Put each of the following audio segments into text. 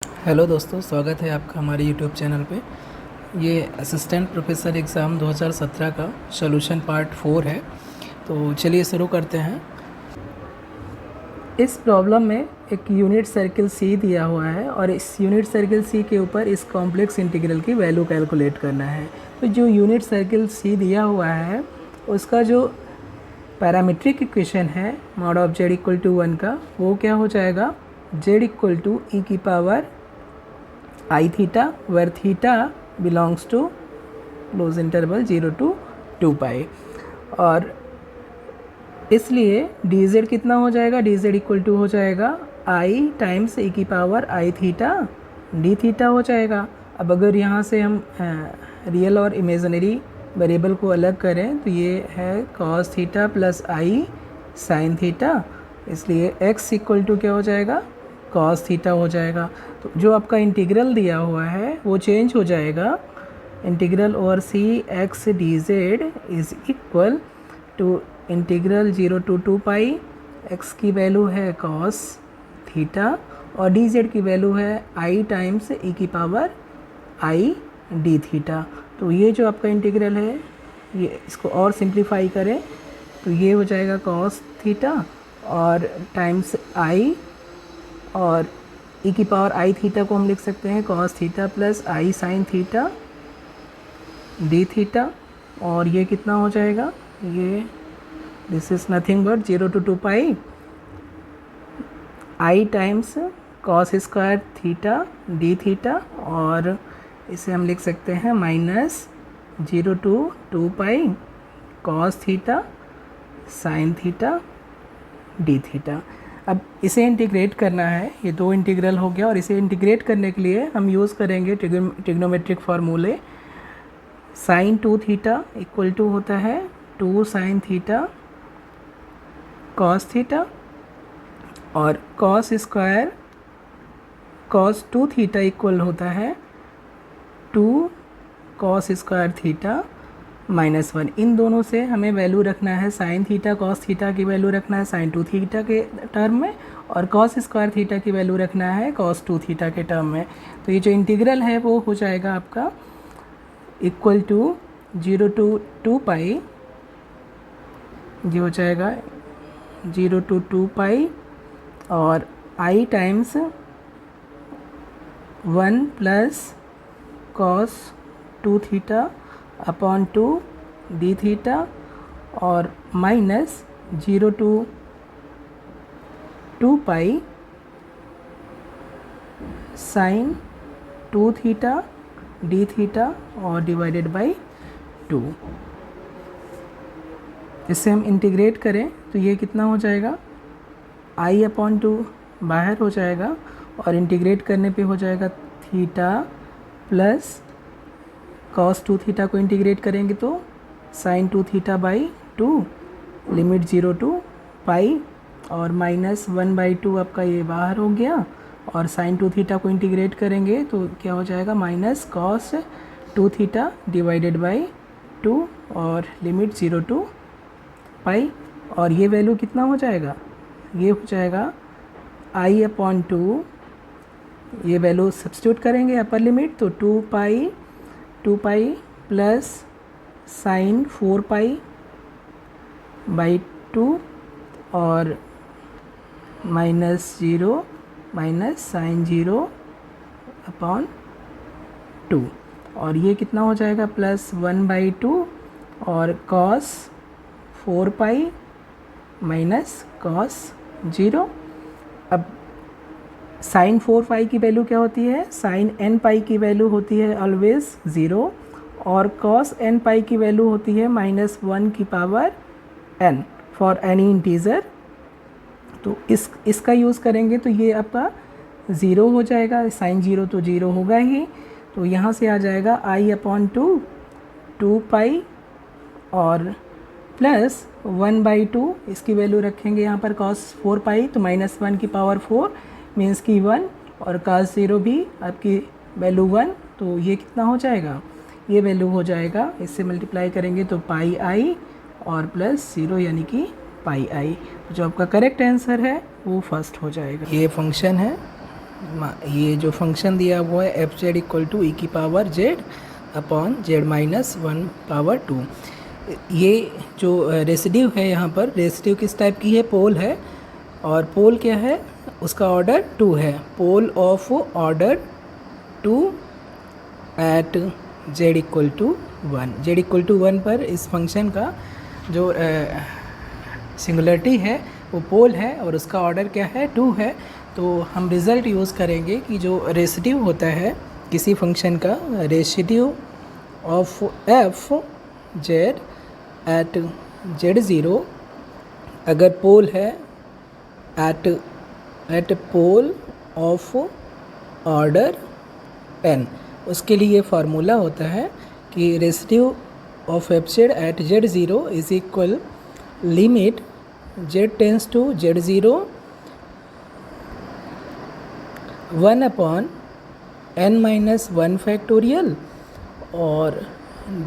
Hello दोस्तों, स्वागत है आपका हमारे यूट्यूब चैनल पे। ये असिस्टेंट प्रोफेसर एग्ज़ाम 2017 का सॉल्यूशन पार्ट 4 है। तो चलिए शुरू करते हैं। इस प्रॉब्लम में एक यूनिट सर्किल सी दिया हुआ है और इस यूनिट सर्किल सी के ऊपर इस कॉम्प्लेक्स इंटीग्रल की वैल्यू कैलकुलेट करना है। तो जो यूनिट सर्किल सी दिया हुआ है उसका जो पैरामीट्रिक इक्वेशन है mod of z equal to 1 का, वो क्या हो जाएगा, जेड इक्वल टू ई की power i theta where theta belongs to closed interval 0 to 2 pi. और इसलिए डी जेड कितना हो जाएगा, डी जेड इक्वल टू हो जाएगा आई टाइम्स ई की power i theta D theta हो जाएगा। अब अगर यहाँ से हम रियल और इमेजनरी वेरिएबल को अलग करें तो ये है कॉस थीटा प्लस आई साइन थीटा, इसलिए x इक्वल टू क्या हो जाएगा, कॉस थीटा हो जाएगा। तो जो आपका इंटीग्रल दिया हुआ है वो चेंज हो जाएगा, integral over c x d z is equal to integral 0 to 2 pi, x की वैल्यू है कॉस थीटा और डी जेड की वैल्यू है आई टाइम्स ई की पावर आई डी थीटा। तो ये जो आपका इंटीग्रल है, ये इसको और सिंप्लीफाई करें तो ये हो जाएगा कॉस थीटा और टाइम्स आई, और ई की पावर आई थीटा को हम लिख सकते हैं कॉस थीटा प्लस आई साइन थीटा डी थीटा। और ये कितना हो जाएगा, ये this is nothing but 0 to 2 pi I times cos square theta D theta, और इसे हम लिख सकते हैं minus 0 to 2 pi cos theta sine theta D theta. अब इसे इंटीग्रेट करना है, ये दो इंटीग्रल हो गया और इसे इंटीग्रेट करने के लिए हम यूज़ करेंगे ट्रिग्नोमेट्रिक फार्मूले। साइन 2 थीटा इक्वल टू होता है 2 साइन थीटा कॉस थीटा, और cos square cos 2 theta equal होता है 2 कॉस स्क्वायर थीटा माइनस 1। इन दोनों से हमें वैल्यू रखना है, साइन थीटा कॉस थीटा की वैल्यू रखना है साइन 2 थीटा के टर्म में, और कॉस स्क्वायर थीटा की वैल्यू रखना है कॉस 2 थीटा के टर्म में। तो ये जो इंटीग्रल है वो हो जाएगा आपका इक्वल टू 0 to 2 पाई, ये हो जाएगा 0 to 2 पाई और i times 1 plus cos 2 theta upon 2 D theta, और minus 0 to 2 pi sine 2 theta D theta और डिवाइडेड बाई 2। इससे हम इंटीग्रेट करें तो ये कितना हो जाएगा, आई अपॉन 2 बाहर हो जाएगा और इंटीग्रेट करने पे हो जाएगा थीटा प्लस कॉस 2 थीटा को इंटीग्रेट करेंगे तो sine 2 theta by 2 limit 0 to pi, और माइनस 1/2 आपका ये बाहर हो गया, और साइन 2 थीटा को इंटीग्रेट करेंगे तो क्या हो जाएगा, minus cos 2 theta divided by 2 और लिमिट 0 to पाई। और ये वैल्यू कितना हो जाएगा, ये हो जाएगा आई अपॉन 2, ये वैल्यू सब्स्टिट्यूट करेंगे अपर लिमिट तो 2 pi plus sign 4 pi by 2 और माइनस 0 माइनस साइन 0 अपॉन 2, और ये कितना हो जाएगा प्लस 1/2 और कॉस 4 पाई माइनस कॉस 0। अब साइन 4 पाई की वैल्यू क्या होती है, साइन n पाई की वैल्यू होती है ऑलवेज 0, और कॉस n पाई की वैल्यू होती है माइनस 1 की power n for any integer. तो इसका यूज़ करेंगे तो ये आपका 0 हो जाएगा, साइन 0 तो 0 होगा ही, तो यहाँ से आ जाएगा आई अपॉन 2 पाई और प्लस 1/2, इसकी वैल्यू रखेंगे यहाँ पर कॉस 4 पाई तो माइनस 1 की पावर 4 मीन्स की 1, और cos 0 भी आपकी वैल्यू 1, तो ये कितना हो जाएगा, ये वैल्यू हो जाएगा, इससे मल्टीप्लाई करेंगे तो पाई आई और प्लस 0 यानी कि पाई आई। जो आपका करेक्ट आंसर है वो फर्स्ट हो जाएगा। ये फंक्शन है ये जो फंक्शन दिया हुआ है F Z equal to e की power Z upon Z minus 1 power 2। ये जो रेसिड्यू है यहाँ पर, रेसिड्यू किस टाइप की है, पोल है, और पोल क्या है, उसका ऑर्डर 2 है, pole of order 2 at z equal to 1। Z equal to 1 पर इस फंक्शन का जो सिंगुलरिटी है वो पोल है और उसका ऑर्डर क्या है, 2 है। तो हम रिज़ल्ट यूज़ करेंगे कि जो रेसिड्यू होता है किसी फंक्शन का, residue of F Z at Z zero, अगर पोल है at pole of order n, उसके लिए फार्मूला होता है कि residue of F Z at Z zero is equal limit Z tends to Z zero 1 upon n minus 1 factorial और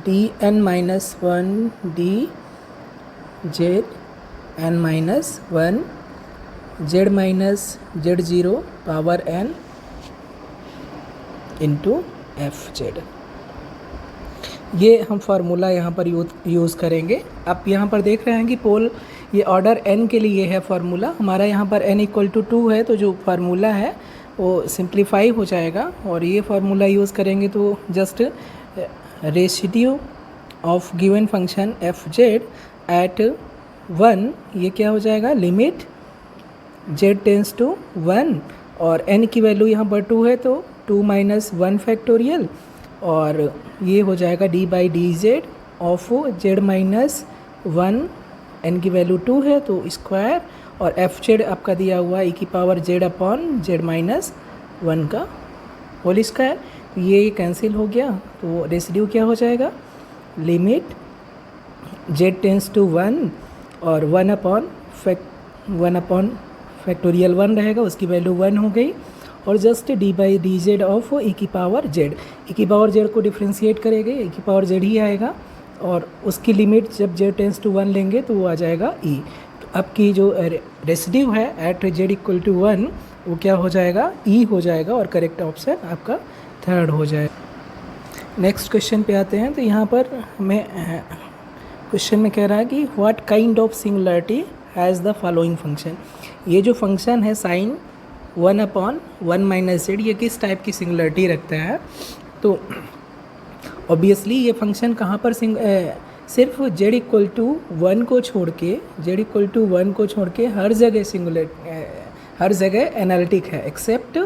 D n minus 1 D Z n minus 1 Z minus Z zero power n into F Z. ये हम formula यहाँ पर use करेंगे। आप यहाँ पर देख रहे हैं कि पोल ये ऑर्डर n के लिए है फार्मूला, हमारा यहाँ पर n इक्वल टू 2 है, तो जो फार्मूला है वो सिंप्लीफाई हो जाएगा और ये फार्मूला यूज़ करेंगे तो just residue of given function f Z at 1, ये क्या हो जाएगा, लिमिट जेड टेंस टू 1 और n की वैल्यू यहाँ पर 2 है तो 2 माइनस 1 फैक्टोरियल और ये हो जाएगा d by D Z of Z minus 1, n की वैल्यू 2 है तो स्क्वायर, और एफ जेड आपका दिया हुआ ई की power Z upon Z minus 1 का होल स्क्वायर। ये कैंसिल हो गया तो रेसिड्यू क्या हो जाएगा, लिमिट जेड टेंस टू 1 और 1 अपॉन फैक्टोरियल 1 रहेगा, उसकी वैल्यू 1 हो गई, और just D by D Z of E की पावर जेड, ई की पावर जेड को डिफ्रेंशिएट करेंगे, ई की पावर जेड ही आएगा और उसकी लिमिट जब जेड टेंस टू 1 लेंगे तो वो आ जाएगा ई। तो आपकी जो रेसिड्यू है एट जेड इक्वल टू 1 वो क्या हो जाएगा, ई हो जाएगा और करेक्ट ऑप्शन आपका थर्ड हो जाएगा। नेक्स्ट क्वेश्चन पे आते हैं। तो यहाँ पर हमें क्वेश्चन में कह रहा है कि what kind of singularity has the following function. ये जो फंक्शन है साइन 1 अपॉन 1 माइनस जेड, ये किस टाइप की सिंगुलरिटी रखता है। तो ऑब्वियसली ये फंक्शन कहाँ पर सिर्फ जेड इक्वल टू 1 को छोड़ के, जेड इक्वल टू 1 को छोड़ के हर जगह हर जगह एनालिटिक है except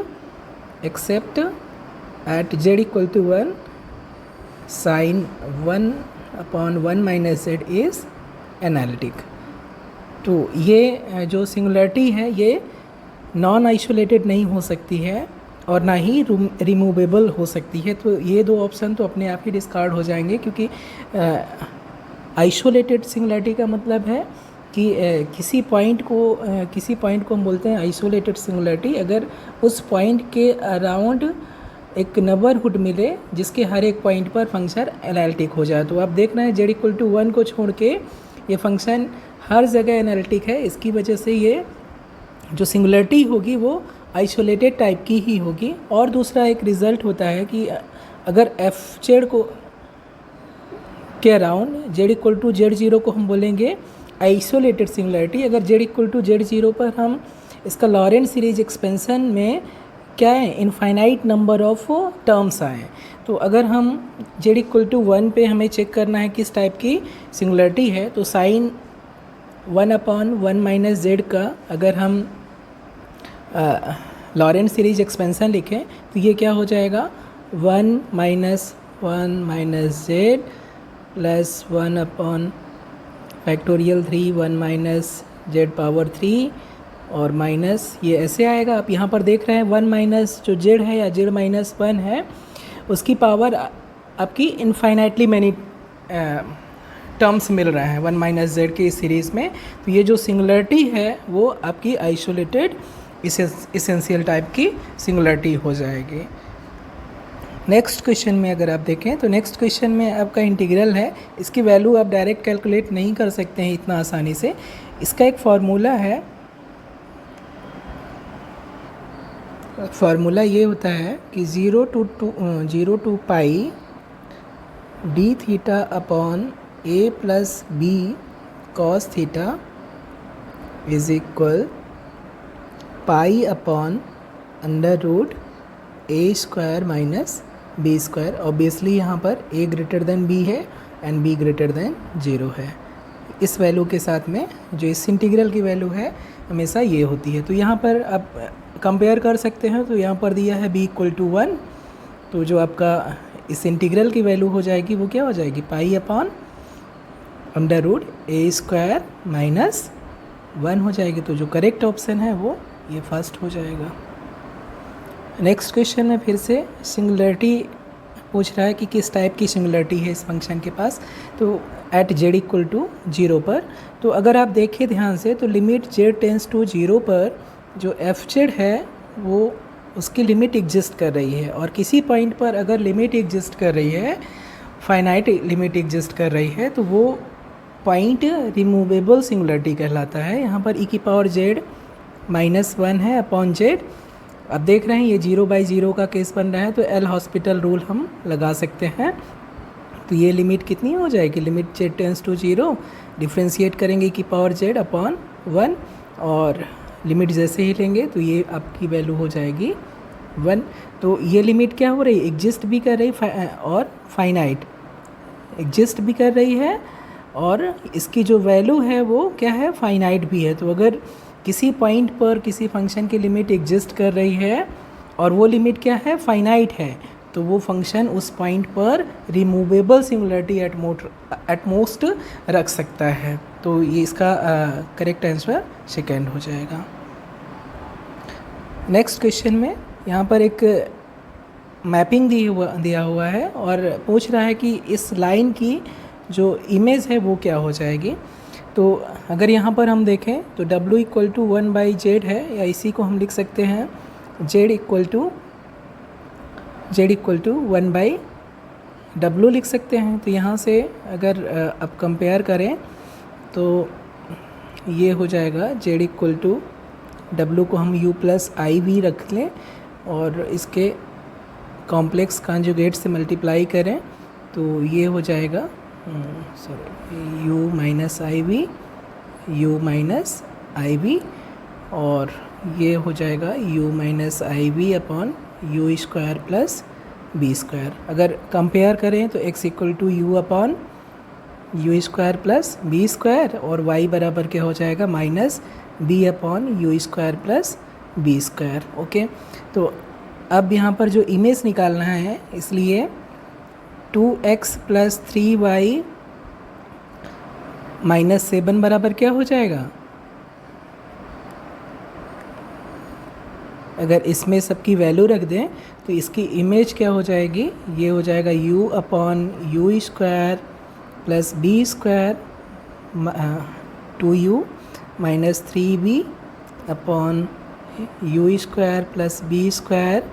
at z equal to 1 sine 1 upon 1 minus z is analytic. तो ये जो सिंगुलरिटी है ये नॉन आइसोलेटेड नहीं हो सकती है और ना ही रिमूवेबल हो सकती है। तो ये दो ऑप्शन तो अपने आप ही डिस्कार्ड हो जाएंगे, क्योंकि आइसोलेटेड सिंगुलरिटी का मतलब है कि किसी पॉइंट को हम बोलते हैं आइसोलेटेड सिंगुलरिटी अगर उस पॉइंट के अराउंड एक नेबरहुड मिले जिसके हर एक पॉइंट पर फंक्शन एनालिटिक हो जाए। तो आप देख रहे हैं जेड इक्वल टू 1 को छोड़ के ये फंक्शन हर जगह एनालिटिक है, इसकी वजह से ये जो सिंगुलरिटी होगी वो आइसोलेटेड टाइप की ही होगी। और दूसरा एक रिज़ल्ट होता है कि अगर एफ जेड को के around z equal to Z zero को हम बोलेंगे आइसोलेटेड सिंगुलरिटी। अगर z equal to Z zero पर हम इसका लॉरेंट सीरीज एक्सपेंशन में क्या है, इनफाइनाइट नंबर ऑफ टर्म्स आए। तो अगर हम जेड इक्वल टू 1 पे हमें चेक करना है किस टाइप की सिंगुलरिटी है, तो साइन 1 अपॉन 1 माइनस जेड का अगर हम लॉरेंट सीरीज एक्सपेंशन लिखें तो ये क्या हो जाएगा, 1 minus 1 minus Z plus 1 upon factorial 3 1 minus Z power 3 और माइनस ये ऐसे आएगा। आप यहाँ पर देख रहे हैं 1 माइनस जो जेड है या जेड माइनस 1 है उसकी पावर आपकी इनफाइनाइटली मैनी टर्म्स मिल रहे हैं 1 माइनस जेड की इस सीरीज़ में। तो ये जो सिंगुलरिटी है वो आपकी आइसोलेटेड इसेंशियल टाइप की सिंगुलरिटी हो जाएगी। नेक्स्ट क्वेश्चन में अगर आप देखें तो नेक्स्ट क्वेश्चन में आपका इंटीग्रल है, इसकी वैल्यू आप डायरेक्ट कैलकुलेट नहीं कर सकते हैं इतना आसानी से। इसका एक फार्मूला है फार्मूला ये होता है कि 0 to pi d theta upon a plus b cos theta is equal pi upon under root a square minus b square. Obviously यहाँ पर a ग्रेटर देन b है एंड b ग्रेटर देन 0 है। इस value के साथ में जो इस इंटीग्रल की वैल्यू है हमेशा ये होती है। तो यहाँ पर आप कंपेयर कर सकते हैं। तो यहाँ पर दिया है b इक्वल टू 1, तो जो आपका इस इंटीग्रल की वैल्यू हो जाएगी वो क्या हो जाएगी, पाई upon under root a square minus 1 हो जाएगी। तो जो करेक्ट ऑप्शन है वो ये फर्स्ट हो जाएगा। नेक्स्ट क्वेश्चन में फिर से सिंगुलरिटी पूछ रहा है कि किस टाइप की सिंगुलरिटी है इस फंक्शन के पास। तो एट जेड इक्वल टू 0 पर, तो अगर आप देखें ध्यान से तो लिमिट जेड टेंस टू 0 पर जो एफ जेड है वो उसकी लिमिट एग्जिस्ट कर रही है। और किसी पॉइंट पर अगर लिमिट एग्जिस्ट कर रही है, फाइनाइट लिमिट एग्जिस्ट कर रही है, तो वो पॉइंट रिमूवेबल सिंगुलरिटी कहलाता है। यहाँ पर ई की पावर जेड -1 है अपॉन जेड। अब देख रहे हैं ये 0/0 का केस बन रहा है, तो एल हॉस्पिटल रूल हम लगा सकते हैं। तो ये लिमिट कितनी हो जाएगी, limit Z tends to 0, differentiate करेंगे की पावर जेड अपॉन 1 और लिमिट जैसे ही लेंगे तो ये आपकी वैल्यू हो जाएगी 1। तो ये लिमिट क्या हो रही है, एग्जिस्ट भी कर रही और फाइनाइट एग्जिस्ट भी कर रही है, और इसकी जो वैल्यू है वो क्या है, फाइनाइट भी है। तो अगर किसी पॉइंट पर किसी फंक्शन की लिमिट एग्जिस्ट कर रही है और वो लिमिट क्या है, फाइनाइट है, तो वो फंक्शन उस पॉइंट पर रिमूवेबल सिंगुलरिटी एट मोस्ट रख सकता है। तो ये इसका करेक्ट आंसर सेकेंड हो जाएगा। नेक्स्ट क्वेश्चन में यहाँ पर एक मैपिंग दिया हुआ है और पूछ रहा है कि इस लाइन की जो इमेज है वो क्या हो जाएगी। तो अगर यहाँ पर हम देखें तो W इक्वल टू 1/z है, या इसी को हम लिख सकते हैं Z इक्वल टू 1/W लिख सकते हैं। तो यहाँ से अगर आप कंपेयर करें तो ये हो जाएगा Z इक्वल टू W को हम U प्लस आई वी रख लें और इसके कॉम्प्लेक्स कॉन्जुगेट से मल्टीप्लाई करें तो ये हो जाएगा U माइनस आई वी और ये हो जाएगा U minus i v upon U square plus b square. अगर कंपेयर करें तो x equal to U upon U square plus b square और y बराबर क्या हो जाएगा, minus b upon U square plus b square. Okay, तो अब यहाँ पर जो इमेज निकालना है, इसलिए 2x प्लस 3y माइनस 7 बराबर क्या हो जाएगा, अगर इसमें सबकी वैल्यू रख दें तो इसकी इमेज क्या हो जाएगी, ये हो जाएगा u upon U square plus b square 2u minus 3b upon U square plus b square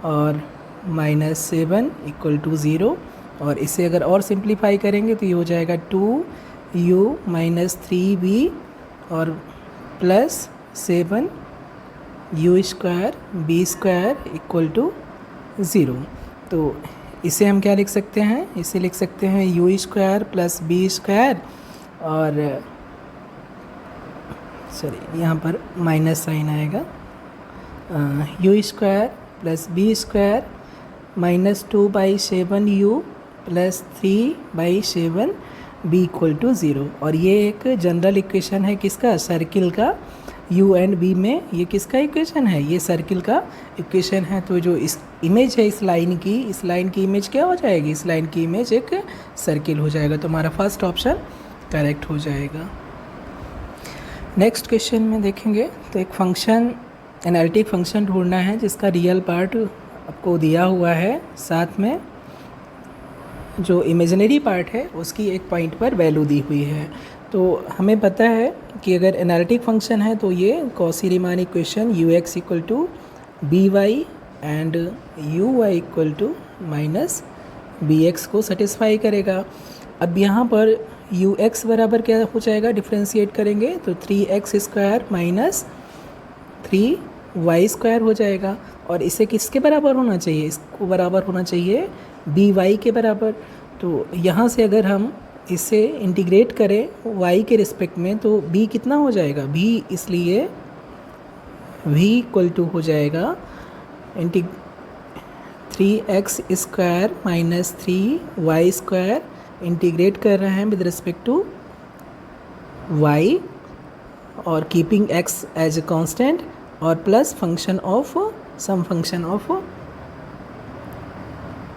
और माइनस 7 इक्वल टू 0। और इसे अगर और सिंप्लीफाई करेंगे तो ये हो जाएगा 2u माइनस 3b और plus 7 U square b square equal to 0। तो इसे हम क्या लिख सकते हैं, इसे लिख सकते हैं U square plus b square और सॉरी यहाँ पर माइनस साइन आएगा, U square plus b square minus 2/7u plus 3/7 b equal to 0। और ये एक जनरल इक्वेशन है किसका, सर्किल का। u एंड b में ये किसका इक्वेशन है, ये सर्किल का इक्वेशन है। तो जो इस इमेज है इस लाइन की इमेज क्या हो जाएगी, इस लाइन की इमेज एक सर्किल हो जाएगा। तो हमारा फर्स्ट ऑप्शन करेक्ट हो जाएगा। नेक्स्ट क्वेश्चन में देखेंगे तो एक फंक्शन, एनालिटिक फंक्शन ढूंढना है जिसका रियल पार्ट आपको दिया हुआ है, साथ में जो इमेजिनरी पार्ट है उसकी एक पॉइंट पर वैल्यू दी हुई है। तो हमें पता है कि अगर एनालिटिक फंक्शन है तो ये Cauchy Riemann equation ux equal to b y and u y equal to minus b x को सेटिस्फाई करेगा। अब यहाँ पर ux बराबर क्या हो जाएगा, डिफ्रेंशिएट करेंगे तो 3x square minus 3 Y square हो जाएगा, और इसे किसके बराबर होना चाहिए, इसको बराबर होना चाहिए बी वाई के बराबर। तो यहाँ से अगर हम इसे इंटीग्रेट करें y के रिस्पेक्ट में तो b कितना हो जाएगा, b इसलिए v इक्वल टू हो जाएगा 3x square minus 3y square, integrate कर रहे हैं विद रिस्पेक्ट टू y और keeping x as a constant, और plus function of some function of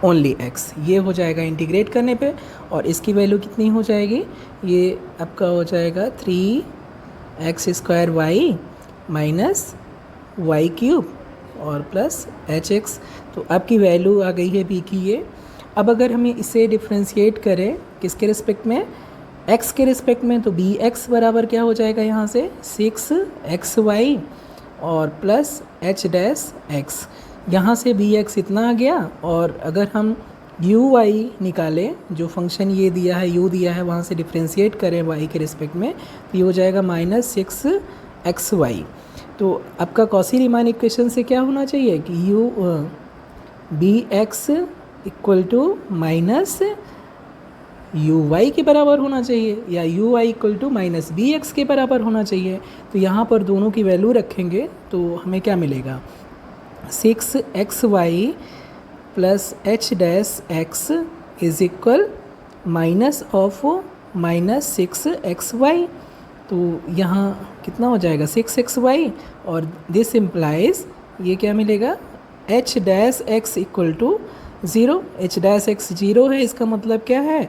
only x, ये हो जाएगा इंटीग्रेट करने पे। और इसकी वैल्यू कितनी हो जाएगी, ये आपका हो जाएगा 3x square y minus y cube और प्लस hx। तो आपकी वैल्यू आ गई है b की ये। अब अगर हमें इसे डिफ्रेंशिएट करें किसके रिस्पेक्ट में, x के रिस्पेक्ट में, तो bx बराबर क्या हो जाएगा यहाँ से 6xy और प्लस h डैश x। यहाँ से bx इतना आ गया, और अगर हम uy निकालें, जो फंक्शन ये दिया है u दिया है, वहाँ से डिफ्रेंशिएट करें y के रिस्पेक्ट में, तो ये हो जाएगा -6xy। तो आपका कॉची रीमान इक्वेशन से क्या होना चाहिए कि bx equal to minus uy के बराबर होना चाहिए, या uy equal to minus bx के बराबर होना चाहिए। तो यहाँ पर दोनों की वैल्यू रखेंगे तो हमें क्या मिलेगा, 6xy plus h dash x is equal minus of minus 6xy। तो यहाँ कितना हो जाएगा 6xy, और दिस इम्प्लाइज ये क्या मिलेगा h dash x equal to 0। h dash x 0 है, इसका मतलब क्या है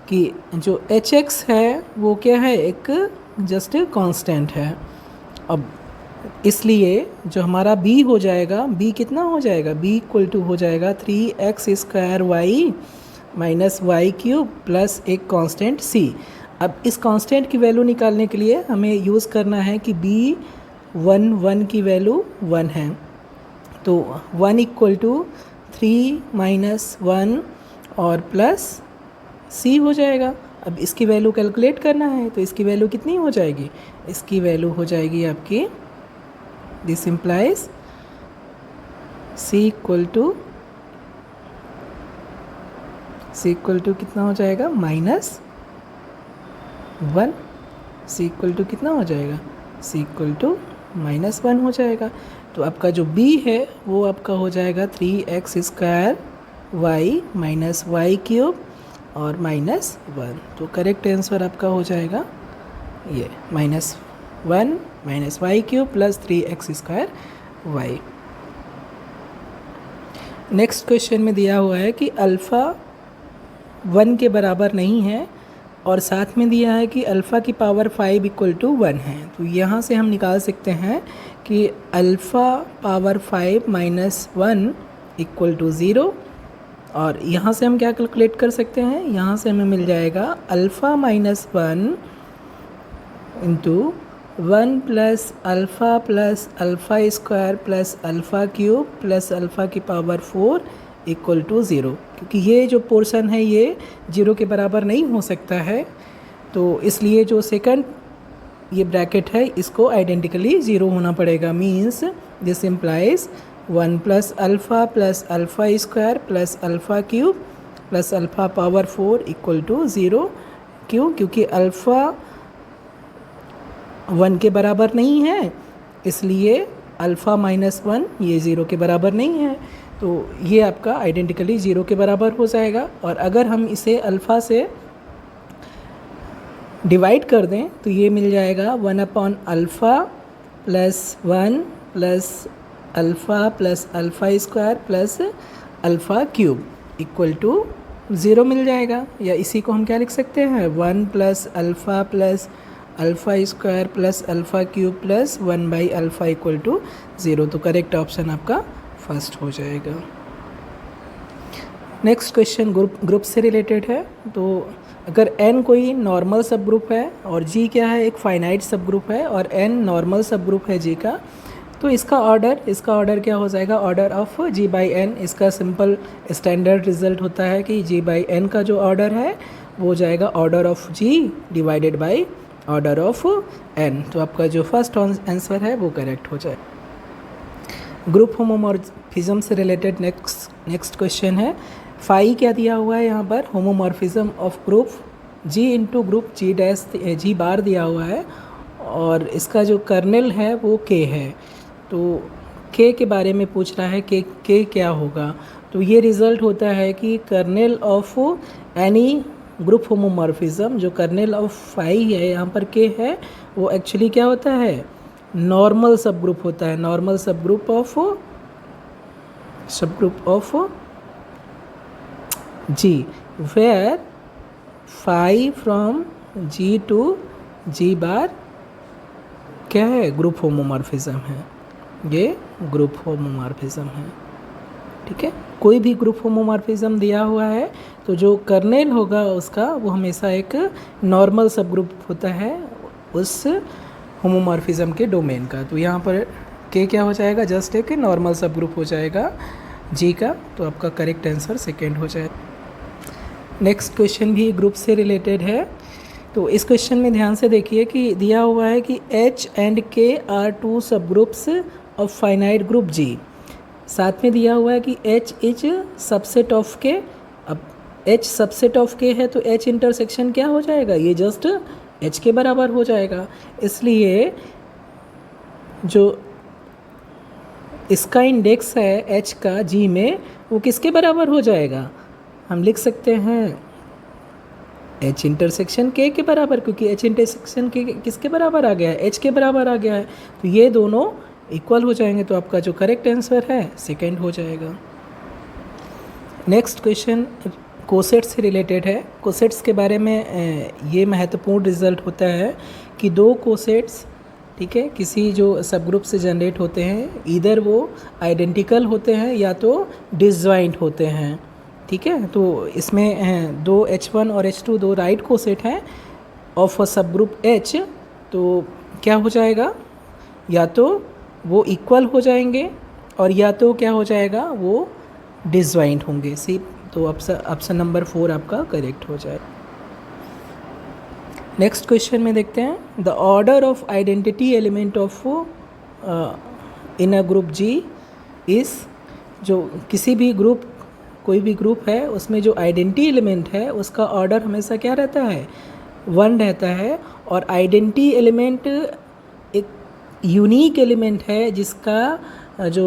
कि जो hx है वो क्या है, एक जस्ट कांस्टेंट है। अब इसलिए जो हमारा b हो जाएगा, b कितना हो जाएगा, b इक्वल टू हो जाएगा 3x square y minus y cube plus एक कांस्टेंट c। अब इस कांस्टेंट की वैल्यू निकालने के लिए हमें यूज़ करना है कि b1 की वैल्यू 1 है, तो 1 इक्वल टू 3 माइनस 1 और प्लस c हो जाएगा। अब इसकी वैल्यू कैलकुलेट करना है, तो इसकी वैल्यू कितनी हो जाएगी, इसकी वैल्यू हो जाएगी आपकी, this implies c equal to कितना हो जाएगा -1, c इक्वल टू कितना हो जाएगा, c इक्वल टू -1 हो जाएगा। तो आपका जो b है वो आपका हो जाएगा 3x square y minus y cube और -1। तो करेक्ट आंसर आपका हो जाएगा ये -1 minus y cube plus 3x square y. Next question में दिया हुआ है कि अल्फ़ा 1 के बराबर नहीं है, और साथ में दिया है कि अल्फ़ा की पावर 5 इक्वल टू 1 है। तो यहाँ से हम निकाल सकते हैं कि alpha power 5 minus 1 equal to 0, और यहाँ से हम क्या कैलकुलेट कर सकते हैं, यहाँ से हमें मिल जाएगा alpha minus 1 into 1 plus alpha square plus alpha cube plus alpha की पावर 4 इक्वल टू 0। क्योंकि ये जो पोर्शन है ये 0 के बराबर नहीं हो सकता है, तो इसलिए जो सेकंड ये ब्रैकेट है इसको आइडेंटिकली 0 होना पड़ेगा। Means this implies 1 plus alpha square plus alpha cube plus alpha power 4 equal to 0। क्यों, क्योंकि अल्फ़ा 1 के बराबर नहीं है, इसलिए अल्फ़ा माइनस 1 ये 0 के बराबर नहीं है। तो ये आपका आइडेंटिकली 0 के बराबर हो जाएगा। और अगर हम इसे अल्फ़ा से डिवाइड कर दें तो ये मिल जाएगा 1 alpha plus 1 plus alpha square plus alpha cube equal to 0 मिल जाएगा। या इसी को हम क्या लिख सकते हैं, 1 plus alpha square plus alpha cube plus 1 by alpha equal to 0। तो करेक्ट ऑप्शन आपका फर्स्ट हो जाएगा। नेक्स्ट क्वेश्चन ग्रुप से रिलेटेड है। तो अगर n कोई नॉर्मल सब ग्रुप है और g क्या है, एक फाइनाइट सब ग्रुप है, और n नॉर्मल सब ग्रुप है g का, तो इसका ऑर्डर क्या हो जाएगा, order of g by n। इसका सिंपल स्टैंडर्ड रिजल्ट होता है कि g बाई n का जो ऑर्डर है वो हो जाएगा order of g divided by order of n। तो आपका जो फर्स्ट आंसर है वो करेक्ट हो जाए। ग्रुप होमोमॉर्फिज्म से रिलेटेड नेक्स्ट क्वेश्चन है। फाई क्या दिया हुआ है यहाँ पर, homomorphism of group G into group G dash G bar दिया हुआ है और इसका जो कर्नेल है वो के है। तो के के बारे में पूछ रहा है के क्या होगा। तो ये रिज़ल्ट होता है कि kernel of any group homomorphism, जो कर्नेल ऑफ फाई है यहाँ पर के है, वो एक्चुअली क्या होता है, नॉर्मल सब ग्रुप होता है। Normal subgroup of G, where phi from G to G bar क्या है, ग्रुप होमोमॉर्फिज्म है। ये ग्रुप होमोमॉर्फिज्म है, ठीक है। कोई भी ग्रुप होमोमॉर्फिज्म दिया हुआ है तो जो कर्नेल होगा उसका वो हमेशा एक नॉर्मल सब ग्रुप होता है उस होमोमॉर्फिज्म के डोमेन का। तो यहाँ पर के क्या हो जाएगा, जस्ट एक नॉर्मल सब ग्रुप हो जाएगा जी का। तो आपका करेक्ट आंसर सेकेंड हो जाएगा। नेक्स्ट क्वेश्चन भी ग्रुप से रिलेटेड है। तो इस क्वेश्चन में ध्यान से देखिए कि दिया हुआ है कि H and K are two subgroups of finite group G। साथ में दिया हुआ है कि H is subset of K। अब H सबसेट ऑफ K है तो H इंटरसेक्शन क्या हो जाएगा, ये जस्ट H के बराबर हो जाएगा। इसलिए जो इसका इंडेक्स है H का G में, वो किसके बराबर हो जाएगा, हम लिख सकते हैं H इंटरसेक्शन K के बराबर, क्योंकि H इंटरसेक्शन K किसके बराबर आ गया है, H के बराबर आ गया है। तो ये दोनों इक्वल हो जाएंगे। तो आपका जो करेक्ट आंसर है सेकंड हो जाएगा। नेक्स्ट क्वेश्चन कोसेट्स से रिलेटेड है। कोसेट्स के बारे में ये महत्वपूर्ण रिजल्ट होता है कि दो कोसेट्स, ठीक है, किसी जो सब ग्रुप से जनरेट होते हैं, इधर वो आइडेंटिकल होते हैं या तो डिसजॉइंट होते हैं, ठीक है। तो इसमें दो H1 और H2 दो राइट कोसेट हैं ऑफ अ सब ग्रुप H। तो क्या हो जाएगा, या तो वो इक्वल हो जाएंगे और या तो क्या हो जाएगा, वो डिसजॉइंट होंगे। सी, तो ऑप्शन नंबर 4 आपका करेक्ट हो जाए। नेक्स्ट क्वेश्चन में देखते हैं, the order of identity element of in a group G इस, जो किसी भी ग्रुप, कोई भी ग्रुप है उसमें जो आइडेंटिटी एलिमेंट है उसका ऑर्डर हमेशा क्या रहता है, 1 रहता है। और आइडेंटिटी एलिमेंट एक यूनिक एलिमेंट है जिसका जो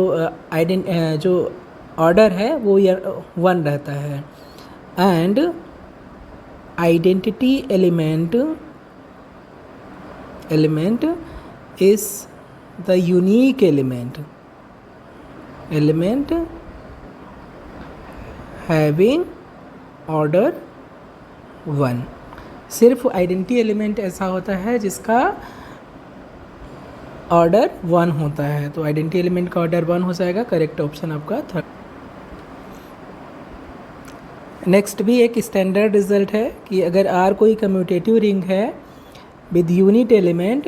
ऑर्डर है वो 1 रहता है। And identity element is the unique element having order 1। सिर्फ आइडेंटिटी एलिमेंट ऐसा होता है जिसका ऑर्डर 1 होता है। तो आइडेंटिटी एलिमेंट का ऑर्डर 1 हो जाएगा। करेक्ट ऑप्शन आपका थर्ड। नेक्स्ट भी एक स्टैंडर्ड रिजल्ट है कि अगर R कोई कम्यूटेटिव रिंग है with unit element,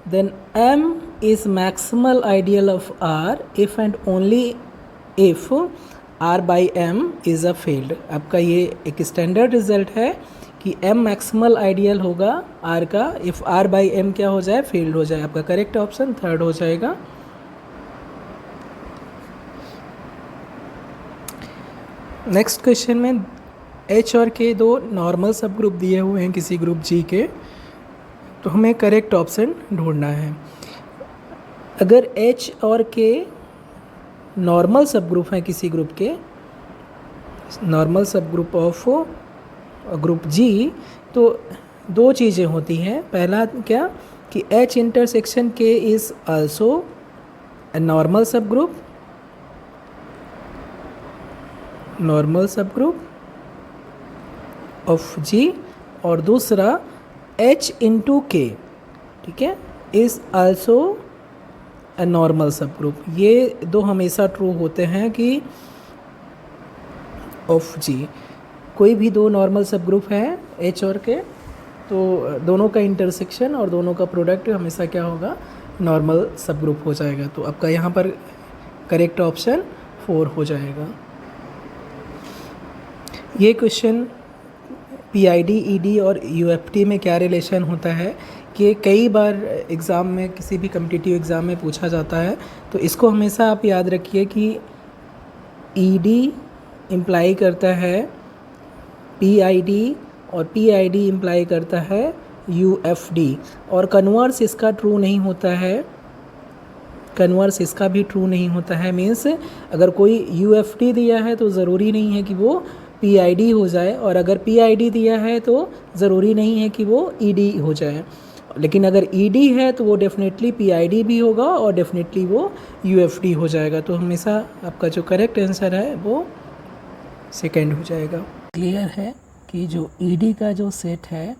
then M is maximal ideal of R if and only if R by M is a field. आपका ये एक स्टैंडर्ड रिजल्ट है कि M मैक्सिमल आइडियल होगा R का इफ़ R बाई M क्या हो जाए, फील्ड हो जाए। आपका करेक्ट ऑप्शन थर्ड हो जाएगा। नेक्स्ट क्वेश्चन में H और K दो नॉर्मल सब ग्रुप दिए हुए हैं किसी ग्रुप G के, तो हमें करेक्ट ऑप्शन ढूंढना है। अगर H और K नॉर्मल सब ग्रुप हैं किसी ग्रुप के, normal subgroup of group G, तो दो चीज़ें होती हैं। पहला क्या कि H intersection K is also a normal subgroup, of G, और दूसरा H इंटू K, ठीक है, इज़ आल्सो ए नॉर्मल सब ग्रुप। ये दो हमेशा ट्रू होते हैं कि ऑफ G कोई भी दो नॉर्मल सब ग्रुप हैं H और K, तो दोनों का इंटरसेक्शन और दोनों का प्रोडक्ट हमेशा क्या होगा, नॉर्मल सब ग्रुप हो जाएगा। तो आपका यहाँ पर करेक्ट ऑप्शन 4 हो जाएगा। ये क्वेश्चन PID, ED और UFT में क्या रिलेशन होता है ये कई बार एग्ज़ाम में, किसी भी कम्पिटिटिव एग्ज़ाम में पूछा जाता है। तो इसको हमेशा आप याद रखिए कि ईडी इम्प्लाई करता है पीआईडी और पीआईडी इम्प्लाई करता है यूएफडी, और कन्वर्स इसका ट्रू नहीं होता है, कन्वर्स इसका भी ट्रू नहीं होता है। मीन्स अगर कोई यूएफडी दिया है तो ज़रूरी नहीं है कि वो पीआईडी हो जाए, और अगर पीआईडी दिया है तो ज़रूरी नहीं है कि वो ईडी हो जाए। लेकिन अगर ईडी है तो वो डेफिनेटली पीआईडी भी होगा और डेफिनेटली वो यूएफडी हो जाएगा। तो हमेशा आपका जो करेक्ट आंसर है वो सेकंड हो जाएगा। क्लियर है कि जो ईडी का जो सेट है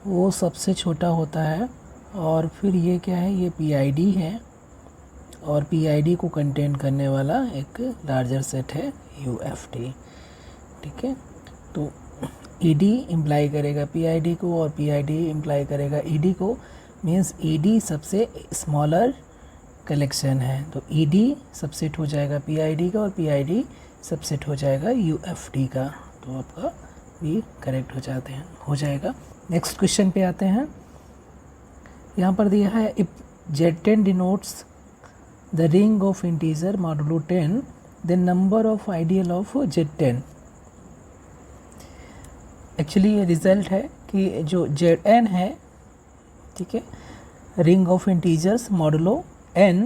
वो सबसे छोटा होता है, और फिर ये क्या है, ये पीआईडी है, और पीआईडी को कंटेन करने वाला एक लार्जर सेट है यूएफडी। ठीक है, तो ईडी इम्प्लाई करेगा पीआईडी को और पीआईडी इम्प्लाई करेगा ईडी को, मीन्स ईडी सबसे स्मॉलर कलेक्शन है। तो ईडी सबसेट हो जाएगा पीआईडी का और पीआईडी सबसेट हो जाएगा यूएफडी का। तो आपका भी करेक्ट हो जाएगा। नेक्स्ट क्वेश्चन पे आते हैं। यहाँ पर दिया है if Z10 denotes the ring of integer modulo 10 then number of ideal of Z10। Actually ये रिज़ल्ट है कि जो Zn है, ठीक है, ring of integers modulo n,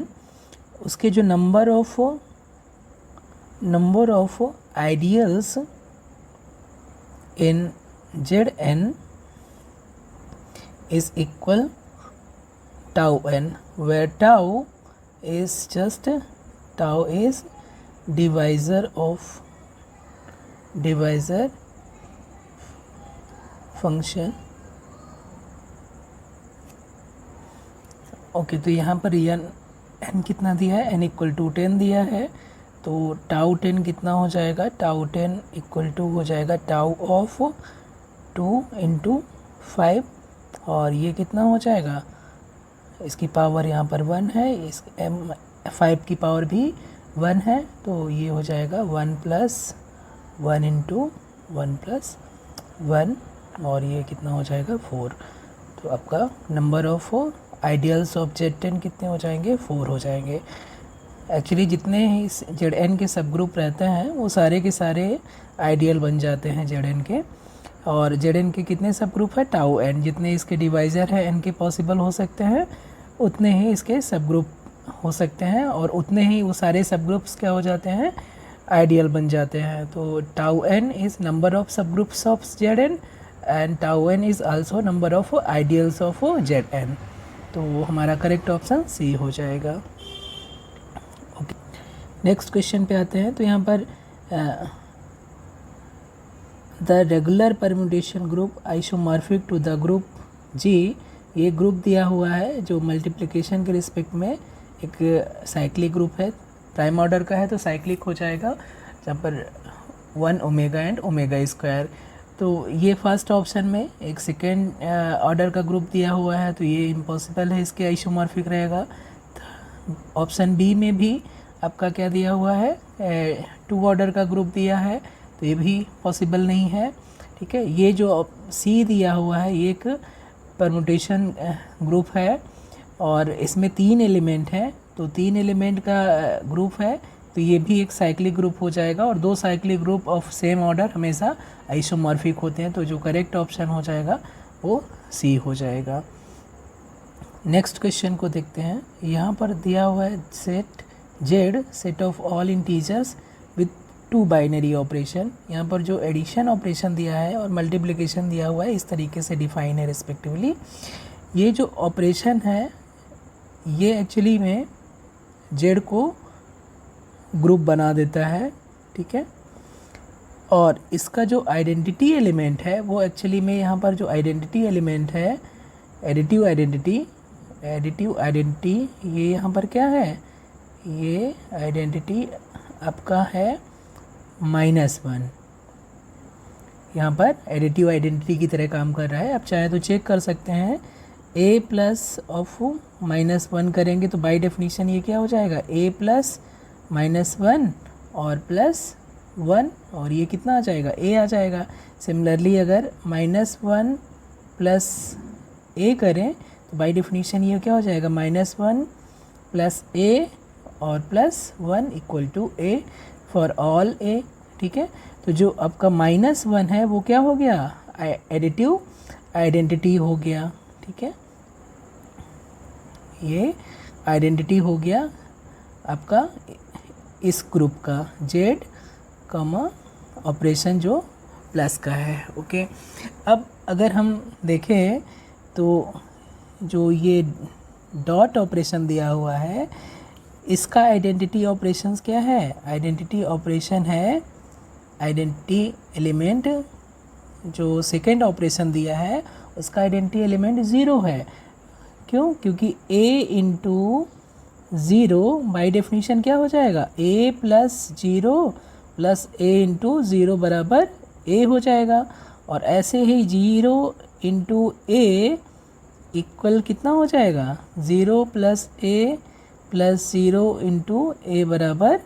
उसके जो number of ideals in Zn is equal tau n, where tau is divisor function. Okay, तो यहाँ पर n कितना दिया है, n इक्वल टू 10 दिया है, तो टाउ 10 कितना हो जाएगा, टाउ 10 इक्वल टू हो जाएगा टाउ ऑफ 2 × 5, और ये कितना हो जाएगा, इसकी पावर यहाँ पर 1 है, इस 5 की पावर भी 1 है, तो ये हो जाएगा 1 + 1 × 1 + 1, और ये कितना हो जाएगा 4। तो आपका number of ideals of Z10 कितने हो जाएंगे, 4 हो जाएंगे। एक्चुअली जितने ही Zn के सब ग्रुप रहते हैं वो सारे के सारे आइडियल बन जाते हैं Zn के, और Zn के कितने सब ग्रुप है, टाउ n, जितने इसके डिवाइज़र है n के पॉसिबल हो सकते हैं उतने ही इसके सब ग्रुप हो सकते हैं, और उतने ही वो सारे सब ग्रुप्स क्या हो जाते हैं, आइडियल बन जाते हैं। तो tau n is number of subgroups of Zn and tau n is also number of ideals of Zn। तो हमारा करेक्ट ऑप्शन सी हो जाएगा। ओके, नेक्स्ट क्वेश्चन पे आते हैं। तो यहाँ पर the regular permutation group isomorphic to the group G, ये ग्रुप दिया हुआ है जो मल्टीप्लिकेशन के रिस्पेक्ट में एक साइक्लिक ग्रुप है, प्राइम ऑर्डर का है तो साइक्लिक हो जाएगा, जहाँ पर 1 ओमेगा एंड ओमेगा स्क्वायर। तो ये फर्स्ट ऑप्शन में एक सेकेंड ऑर्डर का ग्रुप दिया हुआ है, तो ये इम्पॉसिबल है, इसके आइसोमॉर्फिक रहेगा। ऑप्शन बी में भी आपका क्या दिया हुआ है, 2 ऑर्डर का ग्रुप दिया है, तो ये भी पॉसिबल नहीं है। ठीक है, ये जो सी दिया हुआ है ये एक परम्यूटेशन ग्रुप है, और इसमें 3 एलिमेंट हैं, तो 3 एलिमेंट का ग्रुप है, तो ये भी एक साइक्लिक ग्रुप हो जाएगा, और 2 cyclic group of same order हमेशा आइसोमॉर्फिक होते हैं। तो जो करेक्ट ऑप्शन हो जाएगा वो सी हो जाएगा। नेक्स्ट क्वेश्चन को देखते हैं। यहाँ पर दिया हुआ है set Z set of all integers with 2 binary operation. यहाँ पर जो एडिशन ऑपरेशन दिया है और मल्टीप्लिकेशन दिया हुआ है इस तरीके से डिफाइन है रिस्पेक्टिवली। ये जो ऑपरेशन है ये एक्चुअली में Z को ग्रुप बना देता है, ठीक है, और इसका जो आइडेंटिटी एलिमेंट है वो एक्चुअली में यहाँ पर जो आइडेंटिटी एलिमेंट है, एडिटिव आइडेंटिटी, ये यहाँ पर क्या है, ये आइडेंटिटी आपका है -1, यहाँ पर एडिटिव आइडेंटिटी की तरह काम कर रहा है। आप चाहे तो चेक कर सकते हैं, a प्लस ऑफ -1 करेंगे तो बाय डेफिनीशन ये क्या हो जाएगा, a प्लस -1 और +1, और ये कितना आ जाएगा, a आ जाएगा। सिमिलरली अगर -1 + ए करें तो बाय डेफिनेशन ये क्या हो जाएगा, -1 प्लस ए और +1 equal to A for all A. ठीक है, तो जो आपका -1 है वो क्या हो गया, एडिटिव आइडेंटिटी हो गया। ठीक है, ये आइडेंटिटी हो गया आपका इस ग्रुप का जेड कॉमा ऑपरेशन जो प्लस का है। ओके, अब अगर हम देखें तो जो ये डॉट ऑपरेशन दिया हुआ है इसका आइडेंटिटी ऑपरेशंस क्या है, आइडेंटिटी ऑपरेशन है, आइडेंटिटी एलिमेंट जो सेकेंड ऑपरेशन दिया है उसका आइडेंटिटी एलिमेंट 0 है। क्यों, क्योंकि a इंटू 0 बाई डेफिनीशन क्या हो जाएगा, a plus 0 plus a into 0 बराबर a हो जाएगा। और ऐसे ही 0 इंटू a इक्वल कितना हो जाएगा, 0 plus a plus 0 into a बराबर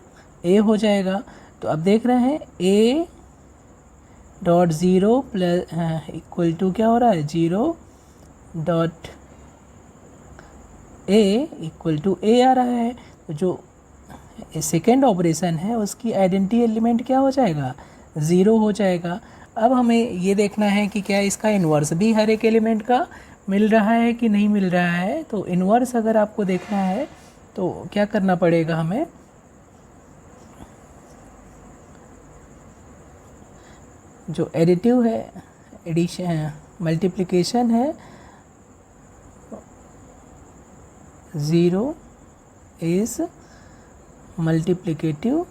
a हो जाएगा। तो अब देख रहे हैं a dot 0 plus equal to क्या हो रहा है, 0 dot a equal to a आ रहा है। तो जो सेकेंड ऑपरेशन है उसकी आइडेंटिटी एलिमेंट क्या हो जाएगा, 0 हो जाएगा। अब हमें ये देखना है कि क्या इसका इन्वर्स भी हर एक एलिमेंट का मिल रहा है कि नहीं मिल रहा है। तो इन्वर्स अगर आपको देखना है तो क्या करना पड़ेगा हमें, जो एडिटिव है, एडिशन मल्टीप्लिकेशन है, 0 इज मल्टीप्लिकेटिव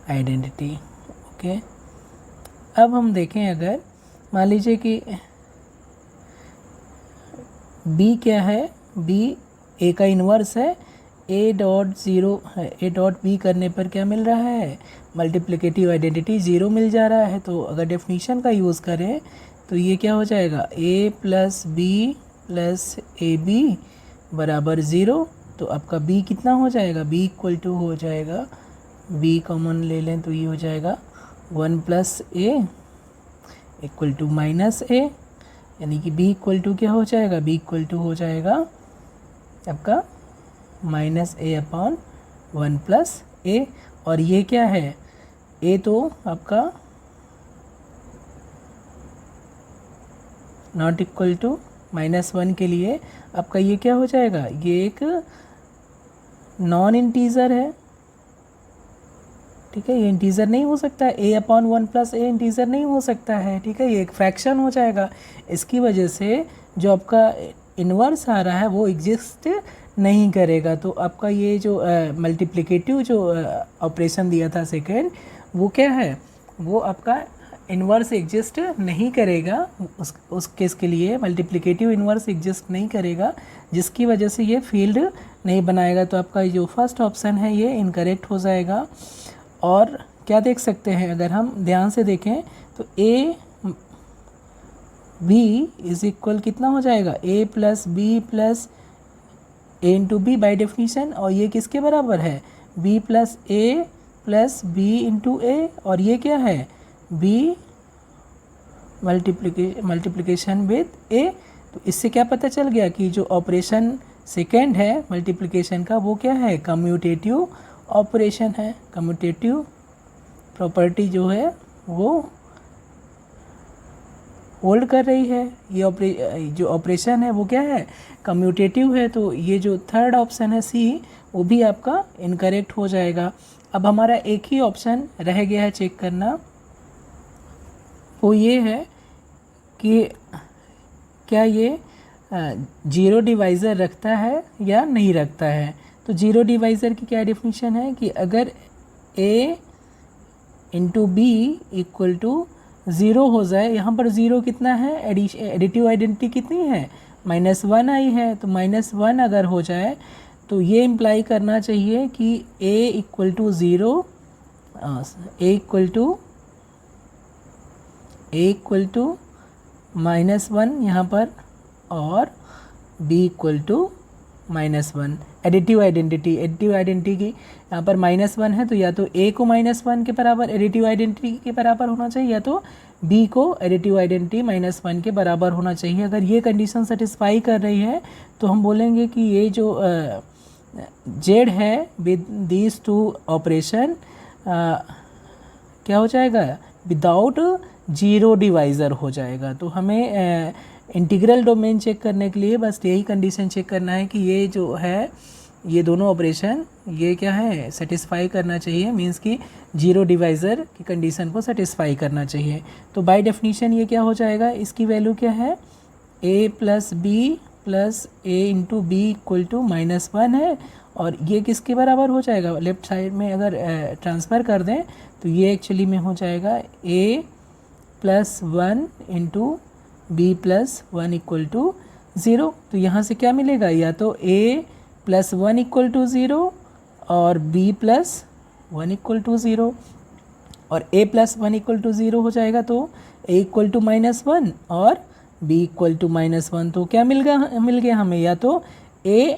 आइडेंटिटी। ओके, अब हम देखें अगर मान लीजिए कि b क्या है, b a का इन्वर्स है, a डॉट 0 है, a डॉट b करने पर क्या मिल रहा है, मल्टीप्लिकेटिव आइडेंटिटी 0 मिल जा रहा है। तो अगर डेफिनीशन का यूज़ करें तो ये क्या हो जाएगा, a plus b plus a b बराबर 0। तो आपका b कितना हो जाएगा, b इक्वल टू हो जाएगा, b कॉमन ले लें तो ये हो जाएगा 1 plus A equal to minus A, यानी कि b इक्वल टू क्या हो जाएगा, b इक्वल टू हो जाएगा आपका -a/1 प्लस ए। और ये क्या है, a तो आपका नॉट इक्वल टू -1 के लिए आपका ये क्या हो जाएगा, ये एक नॉन इंटीज़र है। ठीक है, ये इंटीज़र नहीं हो सकता, a/1 प्लस ए इंटीज़र नहीं हो सकता है। ठीक है, ये एक फ्रैक्शन हो जाएगा। इसकी वजह से जो आपका इन्वर्स आ रहा है वो एग्जिस्ट नहीं करेगा। तो आपका ये जो मल्टीप्लिकेटिव जो ऑपरेशन दिया था सेकेंड, वो क्या है, वो आपका इन्वर्स एग्जिस्ट नहीं करेगा। उस केस के लिए मल्टीप्लिकेटिव इन्वर्स एग्जिस्ट नहीं करेगा, जिसकी वजह से ये फील्ड नहीं बनाएगा। तो आपका जो फर्स्ट ऑप्शन है ये इनकरेक्ट हो जाएगा। और क्या देख सकते हैं, अगर हम ध्यान से देखें तो a b इज इक्वल कितना हो जाएगा, a plus b plus a into b by definition. और ये किसके बराबर है, b plus a plus b into a. और ये क्या है, b मल्टीप्लिकेशन विद a। तो इससे क्या पता चल गया कि जो ऑपरेशन सेकेंड है मल्टीप्लिकेशन का वो क्या है, कम्यूटेटिव ऑपरेशन है। कम्यूटेटिव प्रॉपर्टी जो है वो होल्ड कर रही है। ये जो ऑपरेशन है वो क्या है, कम्यूटेटिव है। तो ये जो थर्ड ऑप्शन है सी, वो भी आपका इनकरेक्ट हो जाएगा। अब हमारा एक ही ऑप्शन रह गया है चेक करना, वो ये है कि क्या ये जीरो डिवाइज़र रखता है या नहीं रखता है। तो जीरो डिवाइज़र की क्या डेफिनेशन है कि अगर a into b equal to 0 हो जाए, यहाँ पर 0 कितना है, एडिटिव आइडेंटिटी कितनी है, -1 आई है। तो -1 अगर हो जाए तो ये इम्प्लाई करना चाहिए कि a equal to 0, a equal to -1 यहाँ पर, और b equal to -1। Additive identity की यहाँ पर -1 है, तो या तो a को -1 के बराबर एडिटिव आइडेंटिटी के बराबर होना चाहिए, या तो b को एडिटिव आइडेंटिटी -1 के बराबर होना चाहिए। अगर ये कंडीशन सेटिस्फाई कर रही है तो हम बोलेंगे कि ये जो z है विद दीज टू ऑपरेशन क्या हो जाएगा, विदाउट जीरो डिवाइज़र हो जाएगा। तो हमें इंटीग्रल डोमेन चेक करने के लिए बस यही कंडीशन चेक करना है कि ये जो है ये दोनों ऑपरेशन ये क्या है, सेटिस्फाई करना चाहिए, मींस कि जीरो डिवाइज़र की कंडीशन को सेटिस्फाई करना चाहिए। तो बाय डेफिनीशन ये क्या हो जाएगा, इसकी वैल्यू क्या है, a plus b plus a into b equal to -1 है, और ये किसके बराबर हो जाएगा, लेफ्ट साइड में अगर ट्रांसफ़र कर दें तो ये एक्चुअली में हो जाएगा a plus 1 into b plus 1 equal to 0। तो यहाँ से क्या मिलेगा, या तो a प्लस 1 इक्वल टू 0 और b प्लस 1 इक्वल टू 0, और a प्लस 1 इक्वल टू 0 हो जाएगा तो a इक्वल टू -1 और b इक्वल टू -1। तो क्या मिल गया हमें, या तो a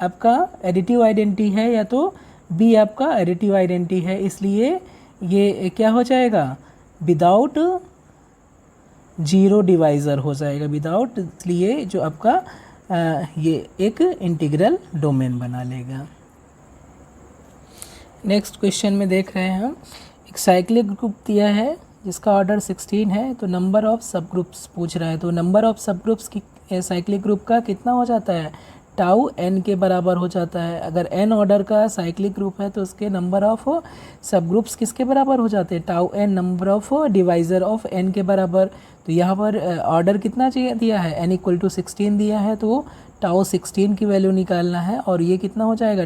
आपका एडिटिव आइडेंटिटी है या तो b आपका एडिटिव आइडेंटिटी है, इसलिए ये क्या हो जाएगा, विदाउट जीरो डिवाइज़र हो जाएगा, विदाउट, इसलिए जो आपका ये एक इंटीग्रल डोमेन बना लेगा। नेक्स्ट क्वेश्चन में देख रहे हैं हम, एक साइक्लिक ग्रुप दिया है जिसका ऑर्डर 16 है, तो नंबर ऑफ सब ग्रुप्स पूछ रहा है। तो नंबर ऑफ सब ग्रुप्स की साइक्लिक ग्रुप का कितना हो जाता है, टाउ n के बराबर हो जाता है। अगर n ऑर्डर का साइक्लिक ग्रुप है तो उसके नंबर ऑफ सब ग्रुप्स किसके बराबर हो जाते हैं, tau n number of divisor of n के बराबर। तो यहाँ पर ऑर्डर कितना चाहिए दिया है, n इक्वल टू 16 दिया है, तो टाउ 16 की वैल्यू निकालना है, और ये कितना हो जाएगा,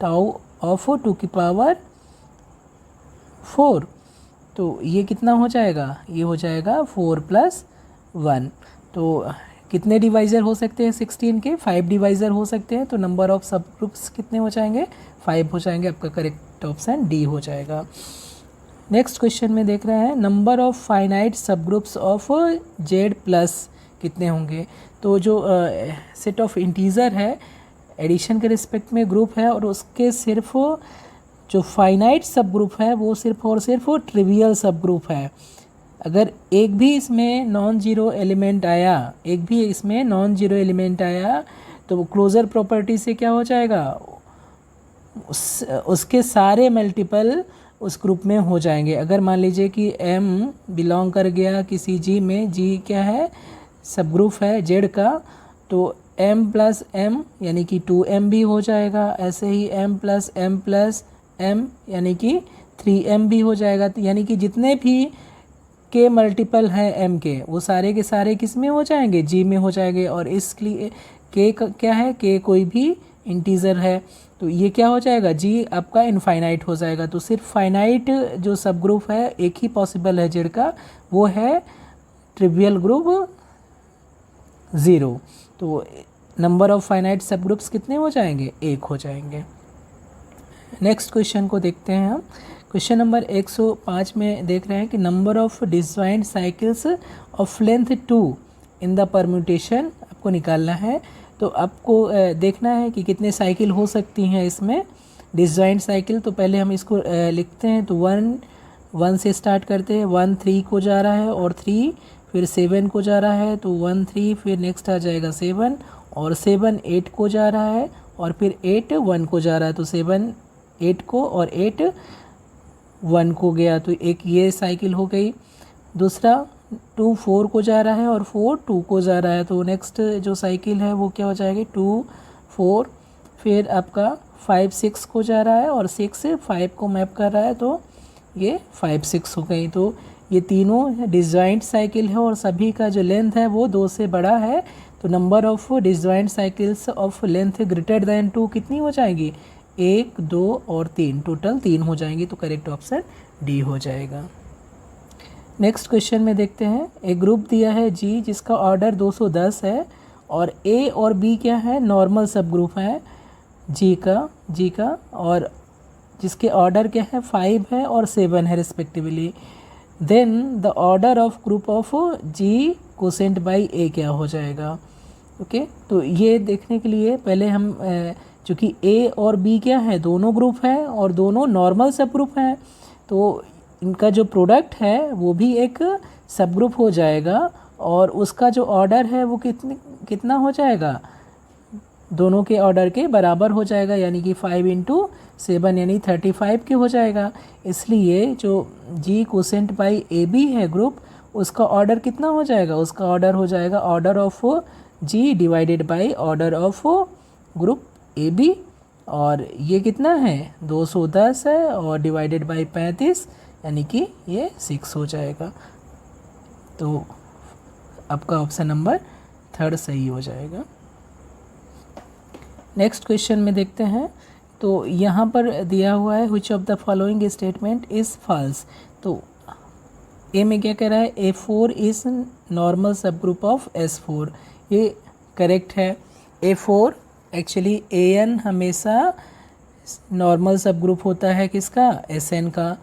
टाउ ऑफ 2 की पावर 4। तो ये कितना हो जाएगा, ये हो जाएगा 4 प्लस 1। तो कितने डिवाइज़र हो सकते हैं 16 के, 5 डिवाइज़र हो सकते हैं। तो नंबर ऑफ सब ग्रुप्स कितने हो जाएंगे, 5 हो जाएंगे। आपका करेक्ट ऑप्शन डी हो जाएगा। नेक्स्ट क्वेश्चन में देख रहे हैं, नंबर ऑफ फाइनाइट सब ग्रुप्स ऑफ जेड प्लस कितने होंगे। तो जो सेट ऑफ इंटीजर है एडिशन के रिस्पेक्ट में ग्रुप है, और उसके सिर्फ जो फाइनाइट सब ग्रुप है वो सिर्फ और सिर्फ ट्रिवियल सब ग्रुप है। अगर एक भी इसमें नॉन जीरो एलिमेंट आया, तो वो क्लोजर प्रॉपर्टी से क्या हो जाएगा, उसके सारे मल्टीपल उस ग्रुप में हो जाएंगे। अगर मान लीजिए कि m बिलोंग कर गया किसी g में, g क्या है, सब ग्रुप है z का, तो m प्लस m यानी कि 2m भी हो जाएगा। ऐसे ही m प्लस m यानी कि 3m भी हो जाएगा। तो यानी कि जितने भी के मल्टीपल हैं m के, वो सारे के सारे किस में हो जाएंगे, g में हो जाएंगे। और इसलिए k क्या है, k कोई भी इंटीजर है, तो ये क्या हो जाएगा, g आपका इनफाइनाइट हो जाएगा। तो सिर्फ फाइनाइट जो सब ग्रुप है एक ही पॉसिबल है जेड का, वो है ट्रिवियल ग्रुप 0। तो नंबर ऑफ फाइनाइट सब ग्रुप्स कितने हो जाएंगे, 1 हो जाएंगे। नेक्स्ट क्वेश्चन को देखते हैं हम। क्वेश्चन नंबर 105 में देख रहे हैं कि number of disjoint cycles of length 2 in the permutation आपको निकालना है। तो आपको देखना है कि कितने साइकिल हो सकती हैं इसमें डिसजॉइंट साइकिल। तो पहले हम इसको लिखते हैं, तो 1 से स्टार्ट करते हैं। 1 3 को जा रहा है, और 3 फिर 7 को जा रहा है, तो 1 3 फिर नेक्स्ट आ जाएगा 7, और 7 8 को जा रहा है, और फिर 8 1 को जा रहा है, तो 7 8 को और 8 1 को गया, तो एक ये साइकिल हो गई। दूसरा 2 4 को जा रहा है, और 4 2 को जा रहा है, तो नेक्स्ट जो साइकिल है वो क्या हो जाएगी, 2 4। फिर आपका 5 6 को जा रहा है, और 6 5 को मैप कर रहा है, तो ये 5 6 हो गई। तो ये तीनों डिसजॉइंट साइकिल है, और सभी का जो लेंथ है वो 2 से बड़ा है। तो number of disjoint cycles of length greater than 2 कितनी हो जाएगी, 1 2 और 3, टोटल 3 हो जाएंगी। तो करेक्ट ऑप्शन डी हो जाएगा। नेक्स्ट क्वेश्चन में देखते हैं, एक ग्रुप दिया है जी जिसका ऑर्डर 210 है, और ए और बी क्या है, नॉर्मल सब ग्रुप है जी का, और जिसके ऑर्डर क्या है 5 है और 7 है respectively. Then the order of group of G quotient by A क्या हो जाएगा। ओके, तो ये देखने के लिए पहले हम चूँकि ए और बी क्या है, दोनों ग्रुप है और दोनों नॉर्मल सब ग्रुप हैं, तो इनका जो प्रोडक्ट है वो भी एक सब ग्रुप हो जाएगा और उसका जो ऑर्डर है वो कितना हो जाएगा, दोनों के ऑर्डर के बराबर हो जाएगा, यानी कि 5 × 7 यानी 35 के हो जाएगा। इसलिए जो G quotient by A B है ग्रुप, उसका ऑर्डर कितना हो जाएगा, उसका ऑर्डर हो जाएगा order of G divided by order of group A B, और ये कितना है 210 है और डिवाइडेड बाई 35 यानी कि ये 6 हो जाएगा। तो आपका ऑप्शन नंबर 3 सही हो जाएगा। नेक्स्ट क्वेश्चन में देखते हैं, तो यहाँ पर दिया हुआ है which of the following statement is false. तो ए में क्या कह रहा है, A4 is normal subgroup of S4, ये करेक्ट है। A4 एक्चुअली AN हमेशा नॉर्मल सब ग्रुप होता है किसका, SN का।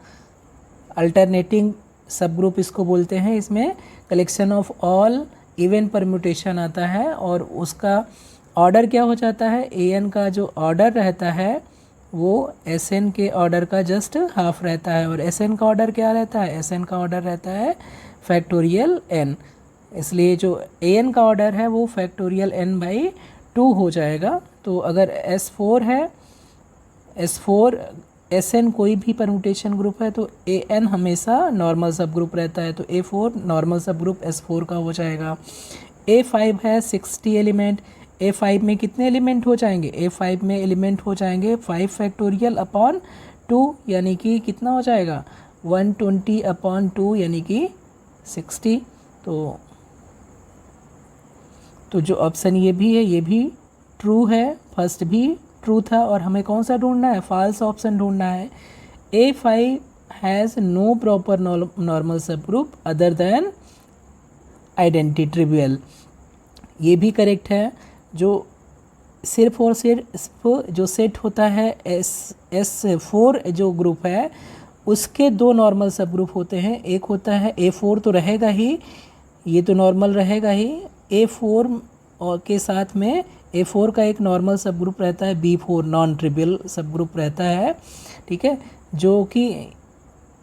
अल्टरनेटिंग सब ग्रुप इसको बोलते हैं, इसमें collection of all even permutation आता है और उसका ऑर्डर क्या हो जाता है, AN का जो ऑर्डर रहता है वो SN के ऑर्डर का जस्ट हाफ रहता है, और SN का ऑर्डर क्या रहता है, SN का ऑर्डर रहता है फैक्टोरियल n, इसलिए जो AN का ऑर्डर है वो फैक्टोरियल n/2 हो जाएगा। तो अगर S4 है, S4 SN कोई भी परम्यूटेशन ग्रुप है तो AN हमेशा नॉर्मल सब ग्रुप रहता है, तो A4 नॉर्मल सब ग्रुप S4 का हो जाएगा। A5 है 60 एलिमेंट, A5 में कितने एलिमेंट हो जाएंगे, A5 में एलिमेंट हो जाएंगे 5 फैक्टोरियल अपॉन 2 यानी कि कितना हो जाएगा 120 अपॉन 2 यानी कि 60। तो जो ऑप्शन ये भी है ये भी ट्रू है, फर्स्ट भी ट्रू था, और हमें कौन सा ढूंढना है, फॉल्स ऑप्शन ढूंढना है। A5 has no proper normal subgroup other than identity trivial, ये भी करेक्ट है। जो सिर्फ और सिर्फ जो सेट होता है S4 जो ग्रुप है उसके दो नॉर्मल सब ग्रुप होते हैं, एक होता है A4 तो रहेगा ही, ये तो नॉर्मल रहेगा ही, A4 और के साथ में A4 का एक नॉर्मल सब ग्रुप रहता है B4 नॉन ट्रिवियल सब ग्रुप रहता है, ठीक है, जो कि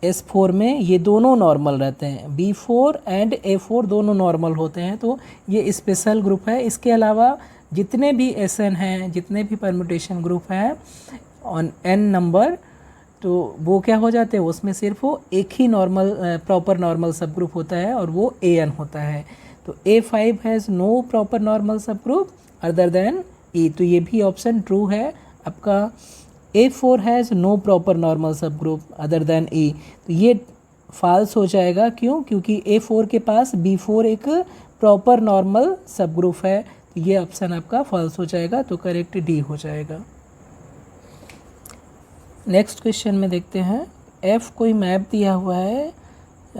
S4 में ये दोनों नॉर्मल रहते हैं, B4 एंड A4 दोनों नॉर्मल होते हैं, तो ये स्पेशल ग्रुप है। इसके अलावा जितने भी SN हैं, जितने भी परम्यूटेशन ग्रुप हैं ऑन N नंबर, तो वो क्या हो जाते हैं, उसमें सिर्फ वो एक ही normal proper normal subgroup होता है और वो AN होता है। तो A5 has no proper normal subgroup other than E, तो ये भी ऑप्शन ट्रू है आपका। A4 has no proper normal subgroup other than E, तो ये फॉल्स हो जाएगा, क्यों, क्योंकि A4 के पास B4 एक प्रॉपर नॉर्मल सब ग्रुप है, तो ये ऑप्शन आपका फॉल्स हो जाएगा, तो करेक्ट D हो जाएगा। नेक्स्ट क्वेश्चन में देखते हैं, F कोई मैप दिया हुआ है,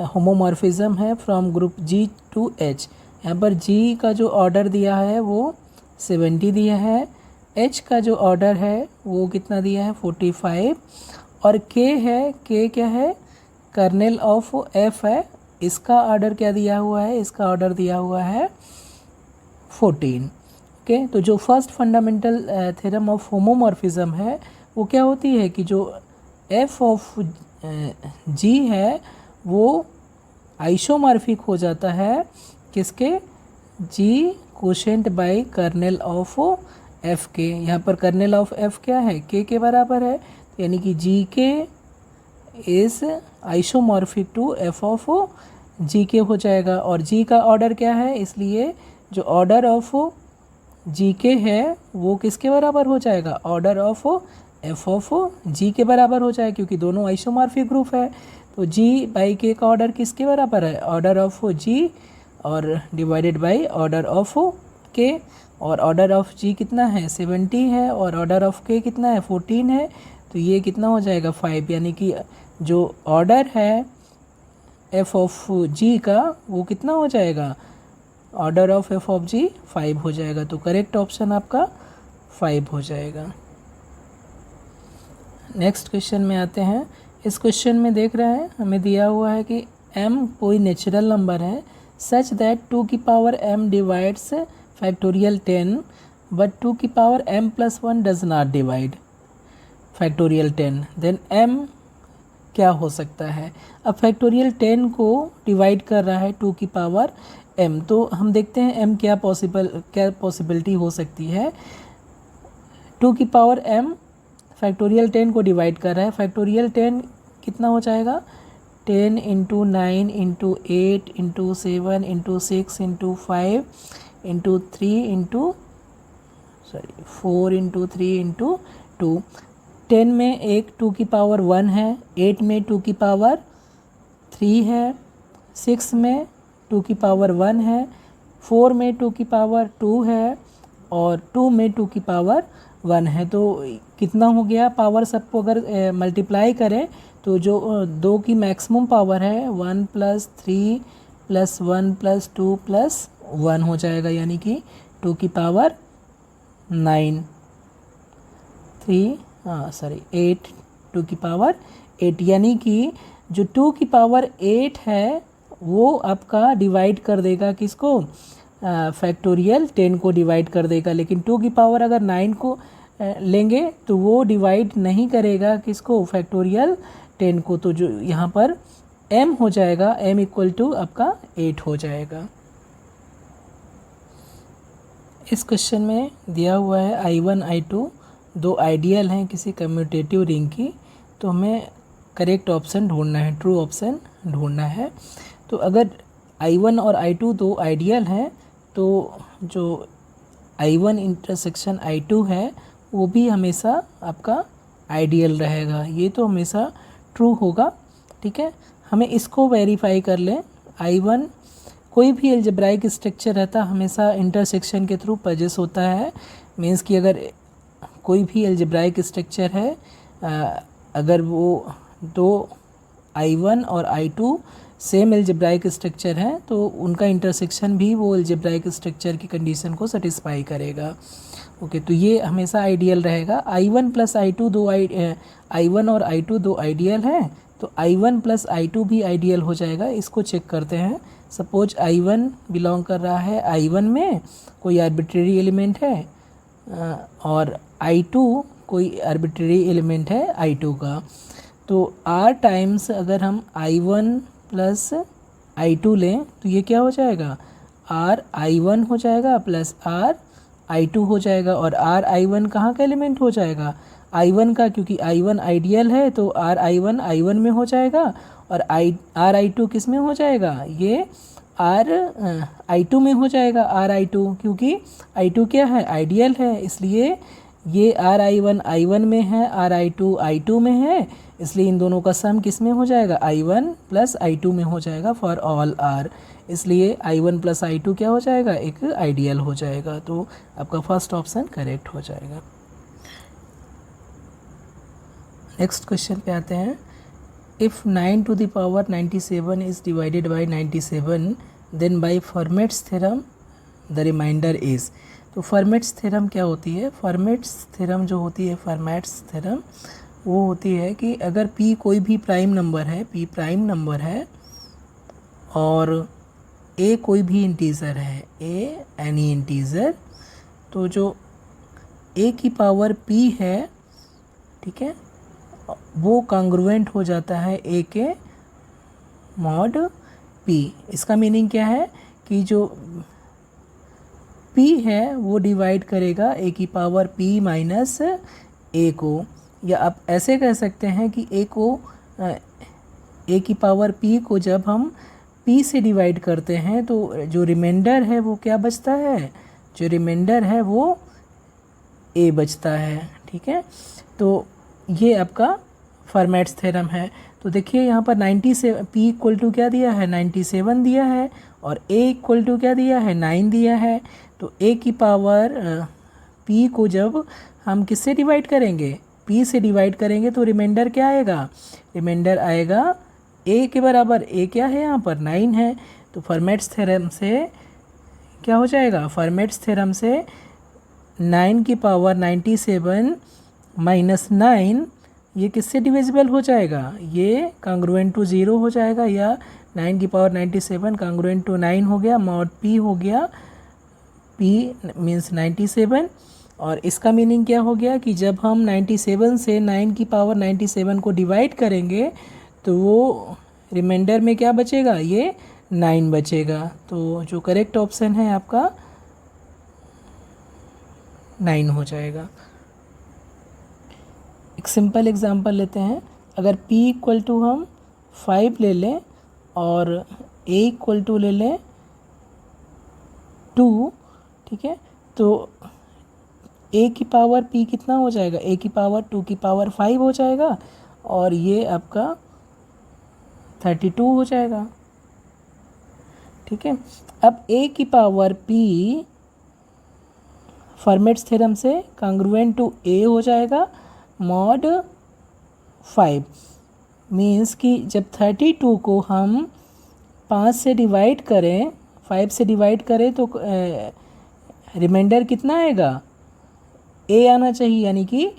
होमोमॉर्फिज्म है from group G to H, यहाँ पर G का जो ऑर्डर दिया है वो 70 दिया है, H का जो ऑर्डर है वो कितना दिया है 45, और K है, K क्या है, कर्नेल ऑफ F है, इसका ऑर्डर क्या दिया हुआ है, इसका ऑर्डर दिया हुआ है 14। ओके, तो जो first fundamental theorem of homomorphism है वो क्या होती है कि जो F ऑफ G है वो आइसोमॉर्फिक हो जाता है किसके, G quotient by kernel of F के, यहाँ पर कर्नेल ऑफ F क्या है, K के बराबर है, यानी कि G के is isomorphic to F of G के हो जाएगा, और G का ऑर्डर क्या है, इसलिए जो ऑर्डर ऑफ G के है वो किसके बराबर हो जाएगा, order of F of G के बराबर हो जाएगा, क्योंकि दोनों आइसोमॉर्फिक ग्रुप है, तो G बाई K का ऑर्डर किसके बराबर है, ऑर्डर ऑफ G और divided by order of K, और ऑर्डर ऑफ G कितना है 70 है और ऑर्डर ऑफ K कितना है 14 है, तो ये कितना हो जाएगा 5, यानी कि जो ऑर्डर है F ऑफ G का वो कितना हो जाएगा, order of F of G 5 हो जाएगा, तो करेक्ट ऑप्शन आपका 5 हो जाएगा। नेक्स्ट क्वेश्चन में आते हैं, इस क्वेश्चन में देख रहे हैं हमें दिया हुआ है कि m कोई नेचुरल नंबर है सच दैट 2 की power m divides factorial 10 but 2 की power m plus 1 does not divide factorial 10, then m क्या हो सकता है। अब फैक्टोरियल 10 को डिवाइड कर रहा है 2 की पावर m, तो हम देखते हैं m क्या पॉसिबिलिटी हो सकती है। 2 की पावर m फैक्टोरियल 10 को डिवाइड कर रहा है, फैक्टोरियल 10 कितना हो जाएगा, 10 into 9 into 8 into 7 into 6 into 5 into 3 into 4 into 3 into 2। 10 में एक 2 की पावर 1 है, 8 में 2 की पावर 3 है, 6 में 2 की पावर 1 है, 4 में 2 की पावर 2 है और 2 में 2 की पावर 1 है। तो कितना हो गया पावर, सबको अगर मल्टीप्लाई करें तो जो 2 की मैक्सिमम पावर है 1 प्लस 3 प्लस 1 प्लस 2 प्लस 1 हो जाएगा, यानी कि 2 की पावर 9 8 2 की पावर 8, यानी कि जो 2 की पावर 8 है वो आपका डिवाइड कर देगा किसको, फैक्टोरियल 10 को डिवाइड कर देगा। लेकिन 2 की पावर अगर 9 को लेंगे तो वो डिवाइड नहीं करेगा किसको, फैक्टोरियल 10 को। तो जो यहाँ पर m हो जाएगा, m इक्वल टू आपका 8 हो जाएगा। इस क्वेश्चन में दिया हुआ है I1 I2 दो आइडियल हैं किसी कम्यूटेटिव रिंग की, तो हमें करेक्ट ऑप्शन ढूंढना है, ट्रू ऑप्शन ढूंढना है। तो अगर I1 और I2 दो आइडियल हैं तो जो I1 इंटरसेक्शन I2 है वो भी हमेशा आपका आइडियल रहेगा, ये तो हमेशा ट्रू होगा। ठीक है, हमें इसको वेरीफाई कर लें। I1 कोई भी एल्जेब्राइक स्ट्रक्चर रहता हमेशा इंटरसेक्शन के थ्रू पजेस होता है। मीन्स कि अगर कोई भी एल्जेब्राइक स्ट्रक्चर है, अगर वो दो I1 और I2 सेम एल्जेब्राइक स्ट्रक्चर हैं तो उनका इंटरसेक्शन भी वो एल्जेब्राइक स्ट्रक्चर की कंडीशन को सेटिस्फाई करेगा। ओके, तो ये हमेशा आइडियल रहेगा। I1 प्लस I2 I1 और I2 दो आइडियल हैं, तो I1 प्लस I2 भी आइडियल हो जाएगा। इसको चेक करते हैं। सपोज I1 बिलोंग कर रहा है I1 में कोई आर्बिट्रेरी एलिमेंट है और I2 कोई आर्बिट्रेरी एलिमेंट है I2 का। तो R टाइम्स अगर हम I1 प्लस I2 लें तो ये क्या हो जाएगा, R I1 हो जाएगा प्लस R I2 हो जाएगा। और R I1 कहाँ का एलिमेंट हो जाएगा, I1 का, क्योंकि I1 आइडियल है तो R I1 I1 में हो जाएगा और R I2 किस में हो जाएगा, ये R I2 में हो जाएगा। R I2 क्योंकि I2 क्या है, आइडियल है, इसलिए ये R I1 I1 में है, R I2 I2 में है, इसलिए इन दोनों का सम किस में हो जाएगा, I1 प्लस I2 में हो जाएगा फॉर ऑल R। इसलिए I1 प्लस I2 क्या हो जाएगा, एक आइडियल हो जाएगा। तो आपका फर्स्ट ऑप्शन करेक्ट हो जाएगा। नेक्स्ट क्वेश्चन पे आते हैं। If 9 to the power 97 is divided by 97 then by Fermat's theorem the remainder is. तो फॉर्मेट्स थ्योरम क्या होती है, फॉर्मेट्स थ्योरम जो होती है, फॉर्मेट्स थ्योरम वो होती है कि अगर p कोई भी प्राइम नंबर है, p प्राइम नंबर है और a कोई भी इंटीज़र है, a एनी इंटीज़र, तो जो a की पावर p है, ठीक है, वो कॉन्ग्रुएंट हो जाता है a के मॉड p। इसका मीनिंग क्या है कि जो p है वो डिवाइड करेगा a की पावर p माइनस a को, या आप ऐसे कह सकते हैं कि a की पावर p को जब हम p से डिवाइड करते हैं तो जो रिमाइंडर है वो क्या बचता है, जो रिमाइंडर है वो a बचता है। ठीक है, तो ये आपका फॉर्मेट्स थ्योरम है। तो देखिए यहाँ पर 97 p इक्वल टू क्या दिया है, 97 दिया है और a इक्वल टू क्या दिया है, 9 दिया है। तो a की पावर p को जब हम किससे डिवाइड करेंगे, p से डिवाइड करेंगे तो रिमाइंडर क्या आएगा, रिमाइंडर आएगा a के बराबर। a क्या है यहाँ पर, 9 है। तो फॉर्मेट्स थ्योरम से क्या हो जाएगा, फॉर्मेट्स थ्योरम से 9 की पावर 97 माइनस 9 ये किससे डिविजिबल हो जाएगा, ये कॉन्ग्रुएंट टू 0 हो जाएगा, या 9 की पावर 97 कॉन्ग्रुएंट टू 9 हो गया, मॉड p हो गया p मीन्स 97, और इसका मीनिंग क्या हो गया कि जब हम 97 से 9 की पावर 97 को डिवाइड करेंगे तो वो रिमाइंडर में क्या बचेगा, ये 9 बचेगा। तो जो करेक्ट ऑप्शन है आपका 9 हो जाएगा। एक सिंपल एग्जांपल लेते हैं। अगर p इक्वल टू हम 5 ले लें और a इक्वल टू ले लें 2, ठीक है, तो a की पावर p कितना हो जाएगा, a की पावर 2 की पावर 5 हो जाएगा, और ये आपका 32 हो जाएगा। ठीक है, अब a की पावर p फॉर्मेट्स थ्योरम से कांग्रुएंट टू a हो जाएगा मॉड 5, मीन्स कि जब 32 को हम 5 से डिवाइड करें, 5 से डिवाइड करें तो रिमाइंडर कितना आएगा, a आना चाहिए, यानी कि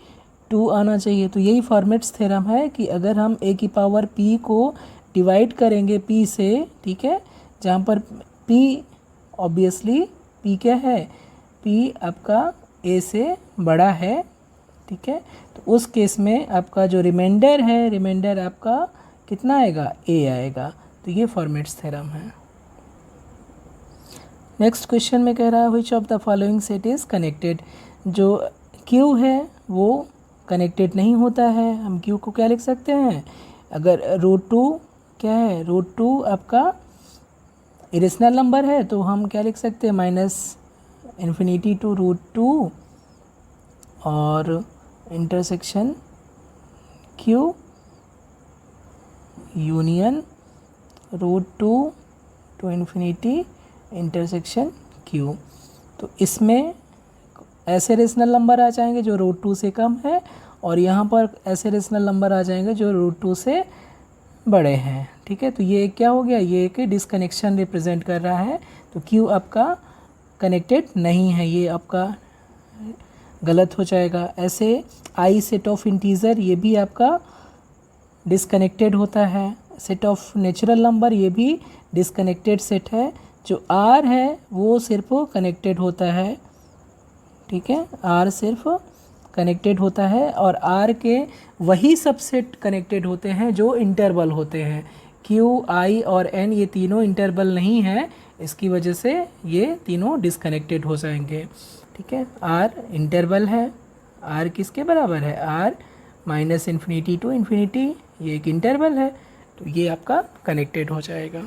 2 आना चाहिए। तो यही फॉर्मेट्स थ्योरम है कि अगर हम a की पावर p को डिवाइड करेंगे p से, ठीक है, जहाँ पर p ऑब्वियसली p क्या है, p आपका a से बड़ा है, ठीक है, तो उस केस में आपका जो रिमाइंडर है, रिमाइंडर आपका कितना आएगा, a आएगा। तो ये फॉर्मेट्स थ्योरम है। नेक्स्ट क्वेश्चन में कह रहा है which of the following set is connected. जो q है वो कनेक्टेड नहीं होता है। हम q को क्या लिख सकते हैं, अगर √2 क्या है, √2 आपका इरेशनल नंबर है तो हम क्या लिख सकते हैं, -∞ टू √2 और intersection q union √2 to infinity intersection q। तो इसमें ऐसे रेशनल नंबर आ जाएंगे जो √2 से कम है, और यहाँ पर ऐसे रेशनल नंबर आ जाएंगे जो √2 से बड़े हैं। ठीक है, तो ये क्या हो गया, ये एक डिसकनेक्शन रिप्रेजेंट कर रहा है। तो q आपका कनेक्टेड नहीं है, ये आपका गलत हो जाएगा। ऐसे i सेट ऑफ इंटीजर ये भी आपका डिसकनेक्टेड होता है। सेट ऑफ नेचुरल नंबर ये भी डिसकनेक्टेड सेट है। जो r है वो सिर्फ कनेक्टेड होता है, ठीक है, r सिर्फ कनेक्टेड होता है, और r के वही सबसेट कनेक्टेड होते हैं जो इंटरवल होते हैं। q, i और n ये तीनों इंटरवल नहीं है, इसकी वजह से ये तीनों डिसकनेक्टेड हो जाएंगे। ठीक है, r इंटरवल है, r किसके बराबर है, r -∞ टू इन्फिनिटी, ये एक इंटरवल है, तो ये आपका कनेक्टेड हो जाएगा।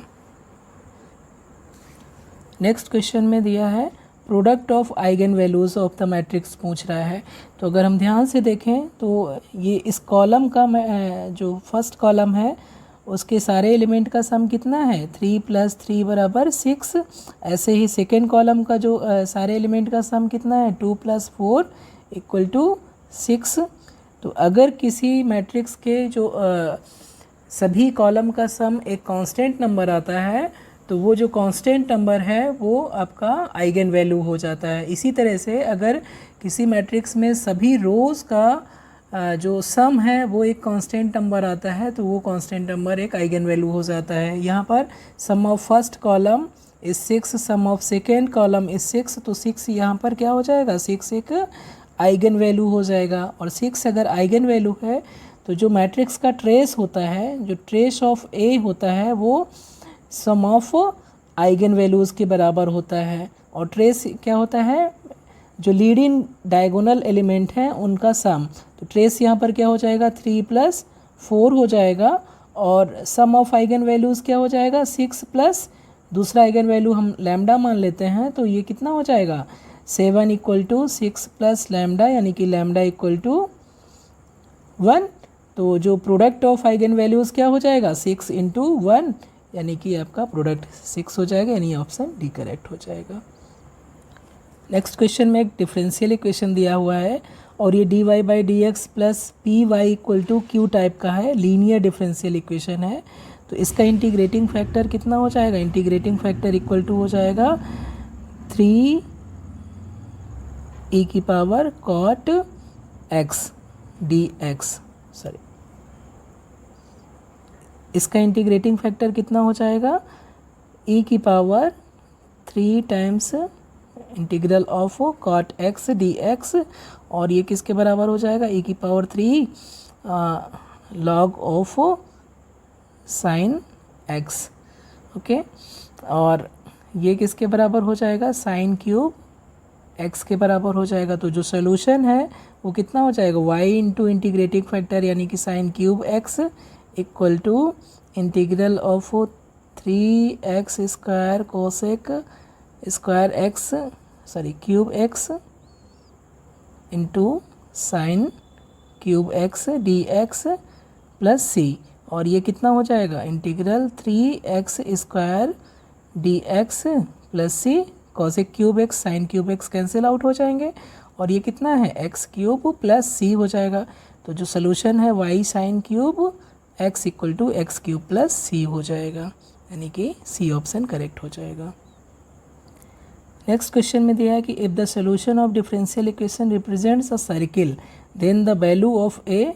नेक्स्ट क्वेश्चन में दिया है product of eigen values of the matrix पूछ रहा है। तो अगर हम ध्यान से देखें तो ये इस कॉलम का जो फर्स्ट कॉलम है उसके सारे एलिमेंट का सम कितना है, 3 + 3 = 6। ऐसे ही सेकेंड कॉलम का जो सारे एलिमेंट का सम कितना है, 2 + 4 = 6। तो अगर किसी मैट्रिक्स के जो सभी कॉलम का सम एक कांस्टेंट नंबर आता है तो वो जो कांस्टेंट नंबर है वो आपका आइगन वैल्यू हो जाता है। इसी तरह से अगर किसी मैट्रिक्स में सभी रोज़ का जो सम है वो एक कांस्टेंट नंबर आता है तो वो कांस्टेंट नंबर एक आइगन वैल्यू हो जाता है। यहाँ पर sum of first column is 6, sum of second column is 6, तो 6 यहाँ पर क्या हो जाएगा, 6 एक आइगन वैल्यू हो जाएगा। और 6 अगर आइगन वैल्यू है तो जो मैट्रिक्स का ट्रेस होता है, जो ट्रेस ऑफ ए होता है वो सम ऑफ आइगन वैल्यूज़ के बराबर होता है। और ट्रेस क्या होता है, जो लीडिंग डायगोनल एलिमेंट हैं उनका सम। तो ट्रेस यहाँ पर क्या हो जाएगा, 3 + 4 हो जाएगा, और सम ऑफ आइगन वैल्यूज़ क्या हो जाएगा, 6 प्लस दूसरा आइगन वैल्यू हम लैम्डा मान लेते हैं, तो ये कितना हो जाएगा, 7 = 6 + लैम्डा, यानी कि लैम्डा = 1। तो जो प्रोडक्ट ऑफ आइगन वैल्यूज़ क्या हो जाएगा, 6 × 1, यानी कि आपका प्रोडक्ट 6 हो जाएगा, यानी ऑप्शन डी करेक्ट हो जाएगा। नेक्स्ट क्वेश्चन में एक डिफरेंशियल इक्वेशन दिया हुआ है और ये dy/dx + py = q टाइप का है, लीनियर डिफरेंशियल इक्वेशन है। तो इसका इंटीग्रेटिंग फैक्टर कितना हो जाएगा, इंटीग्रेटिंग फैक्टर = हो जाएगा 3e cot x dx, sorry, इसका इंटीग्रेटिंग फैक्टर कितना हो जाएगा, e की power 3 times integral of cot x D x, और ये किसके बराबर हो जाएगा, e की power 3 log of sine x. Okay, और ये किसके बराबर हो जाएगा, साइन क्यूब एक्स के बराबर हो जाएगा। तो जो सोल्यूशन है वो कितना हो जाएगा, y इंटू इंटीग्रेटिंग फैक्टर यानी कि sine cube x equal to integral of 3x square cosec square x sorry cube x into sine cube x D x plus C, और ये कितना हो जाएगा, integral 3x square D x plus C cosec cube x sine cube x cancel out हो जाएंगे, और ये कितना है, एक्स क्यूब प्लस सी हो जाएगा। तो जो सोल्यूशन है y sine cube x equal to x cube plus C हो जाएगा, यानी कि सी ऑप्शन करेक्ट हो जाएगा। नेक्स्ट क्वेश्चन में दिया है कि if the solution of differential equation represents a circle then the value of a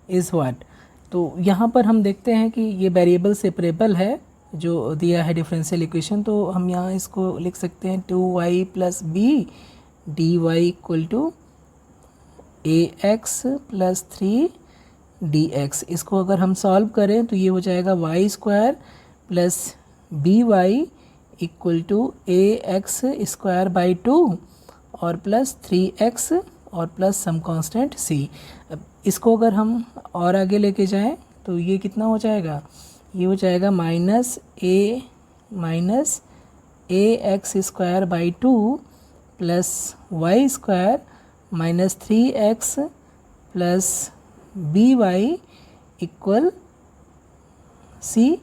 is what. तो यहाँ पर हम देखते हैं कि ये वेरिएबल सेपरेबल है जो दिया है डिफरेंशियल इक्वेशन, तो हम यहाँ इसको लिख सकते हैं 2y plus b d y equal to a x plus 3 d x. इसको अगर हम सॉल्व करें तो ये हो जाएगा y square plus b y equal to a x square by 2 और प्लस 3x और प्लस सम कांस्टेंट c। अब इसको अगर हम और आगे लेके जाएं तो ये कितना हो जाएगा, ये हो जाएगा minus a x square by 2 plus y square minus 3x plus b y equal c।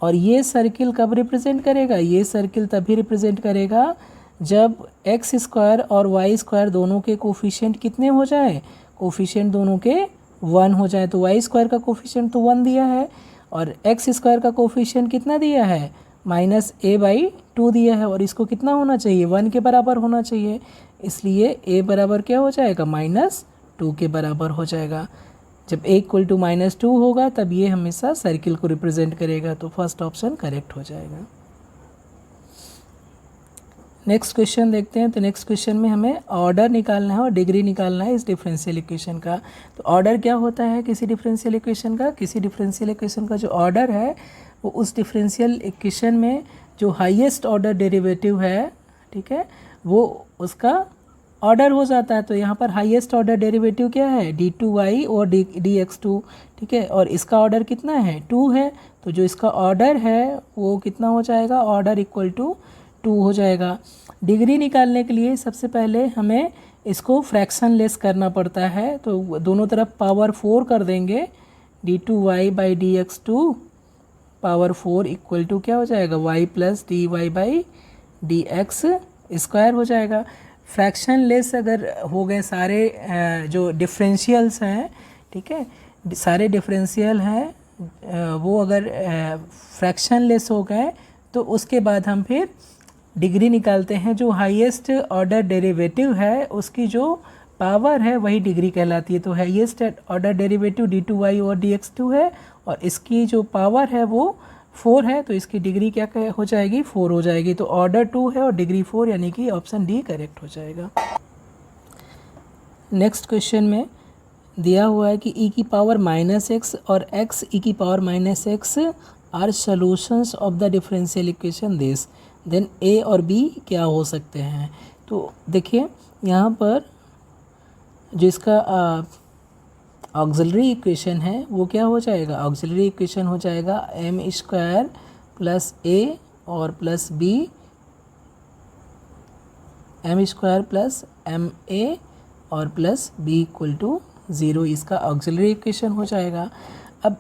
और ये सर्किल कब रिप्रेजेंट करेगा, ये सर्किल तभी रिप्रेजेंट करेगा जब एक्स स्क्वायर और वाई स्क्वायर दोनों के कोफिशिएंट कितने हो जाए, कोफिशिएंट दोनों के 1 हो जाए। तो वाई स्क्वायर का कोफिशिएंट तो 1 दिया है और एक्स स्क्वायर का कोफिशिएंट कितना दिया है, माइनस ए बाई 2 दिया है, और इसको कितना होना चाहिए, 1 के बराबर होना चाहिए। इसलिए ए बराबर क्या हो जाएगा, -2 के बराबर हो जाएगा। जब a इक्वल टू -2 होगा तब ये हमेशा सर्किल को रिप्रेजेंट करेगा, तो फर्स्ट ऑप्शन करेक्ट हो जाएगा। नेक्स्ट क्वेश्चन देखते हैं। तो नेक्स्ट क्वेश्चन में हमें ऑर्डर निकालना है और डिग्री निकालना है इस डिफरेंशियल इक्वेशन का। तो ऑर्डर क्या होता है किसी डिफरेंशियल इक्वेशन का, किसी डिफरेंशियल इक्वेशन का जो ऑर्डर है वो उस डिफरेंशियल इक्वेशन में जो हाईएस्ट ऑर्डर डेरिवेटिव है, ठीक है, वो उसका ऑर्डर हो जाता है। तो यहाँ पर हाईएस्ट ऑर्डर डेरिवेटिव क्या है, d2y और dx2, ठीक है, और इसका ऑर्डर कितना है, 2 है। तो जो इसका ऑर्डर है वो कितना हो जाएगा, ऑर्डर इक्वल टू 2 हो जाएगा। डिग्री निकालने के लिए सबसे पहले हमें इसको फ्रैक्शन लेस करना पड़ता है, तो दोनों तरफ पावर 4 कर देंगे, d2y by dx2 power 4 equal to क्या हो जाएगा, y plus dy by dx square हो जाएगा। फ्रैक्शन लेस अगर हो गए सारे जो डिफरेंशियल्स हैं, ठीक है, सारे डिफरेंशियल हैं वो अगर फ्रैक्शन लेस हो गए तो उसके बाद हम फिर डिग्री निकालते हैं। जो हाईएस्ट ऑर्डर डेरिवेटिव है उसकी जो पावर है वही डिग्री कहलाती है। तो हाईएस्ट ऑर्डर डेरिवेटिव d2y और dx2 है और इसकी जो पावर है वो 4 है, तो इसकी डिग्री क्या हो जाएगी, 4 हो जाएगी। तो ऑर्डर 2 है और डिग्री 4, यानी कि ऑप्शन डी करेक्ट हो जाएगा। नेक्स्ट क्वेश्चन में दिया हुआ है कि e की पावर -x और x e की power -x are solutions of the differential equation this, then a और b क्या हो सकते हैं। तो देखिए यहाँ पर जो इसका ऑक्सिलरी इक्वेशन है वो क्या हो जाएगा, ऑक्सिलरी इक्वेशन हो जाएगा m स्क्वायर प्लस a और plus b, m square plus ma और प्लस b इक्वल टू 0, इसका ऑक्सिलरी इक्वेशन हो जाएगा। अब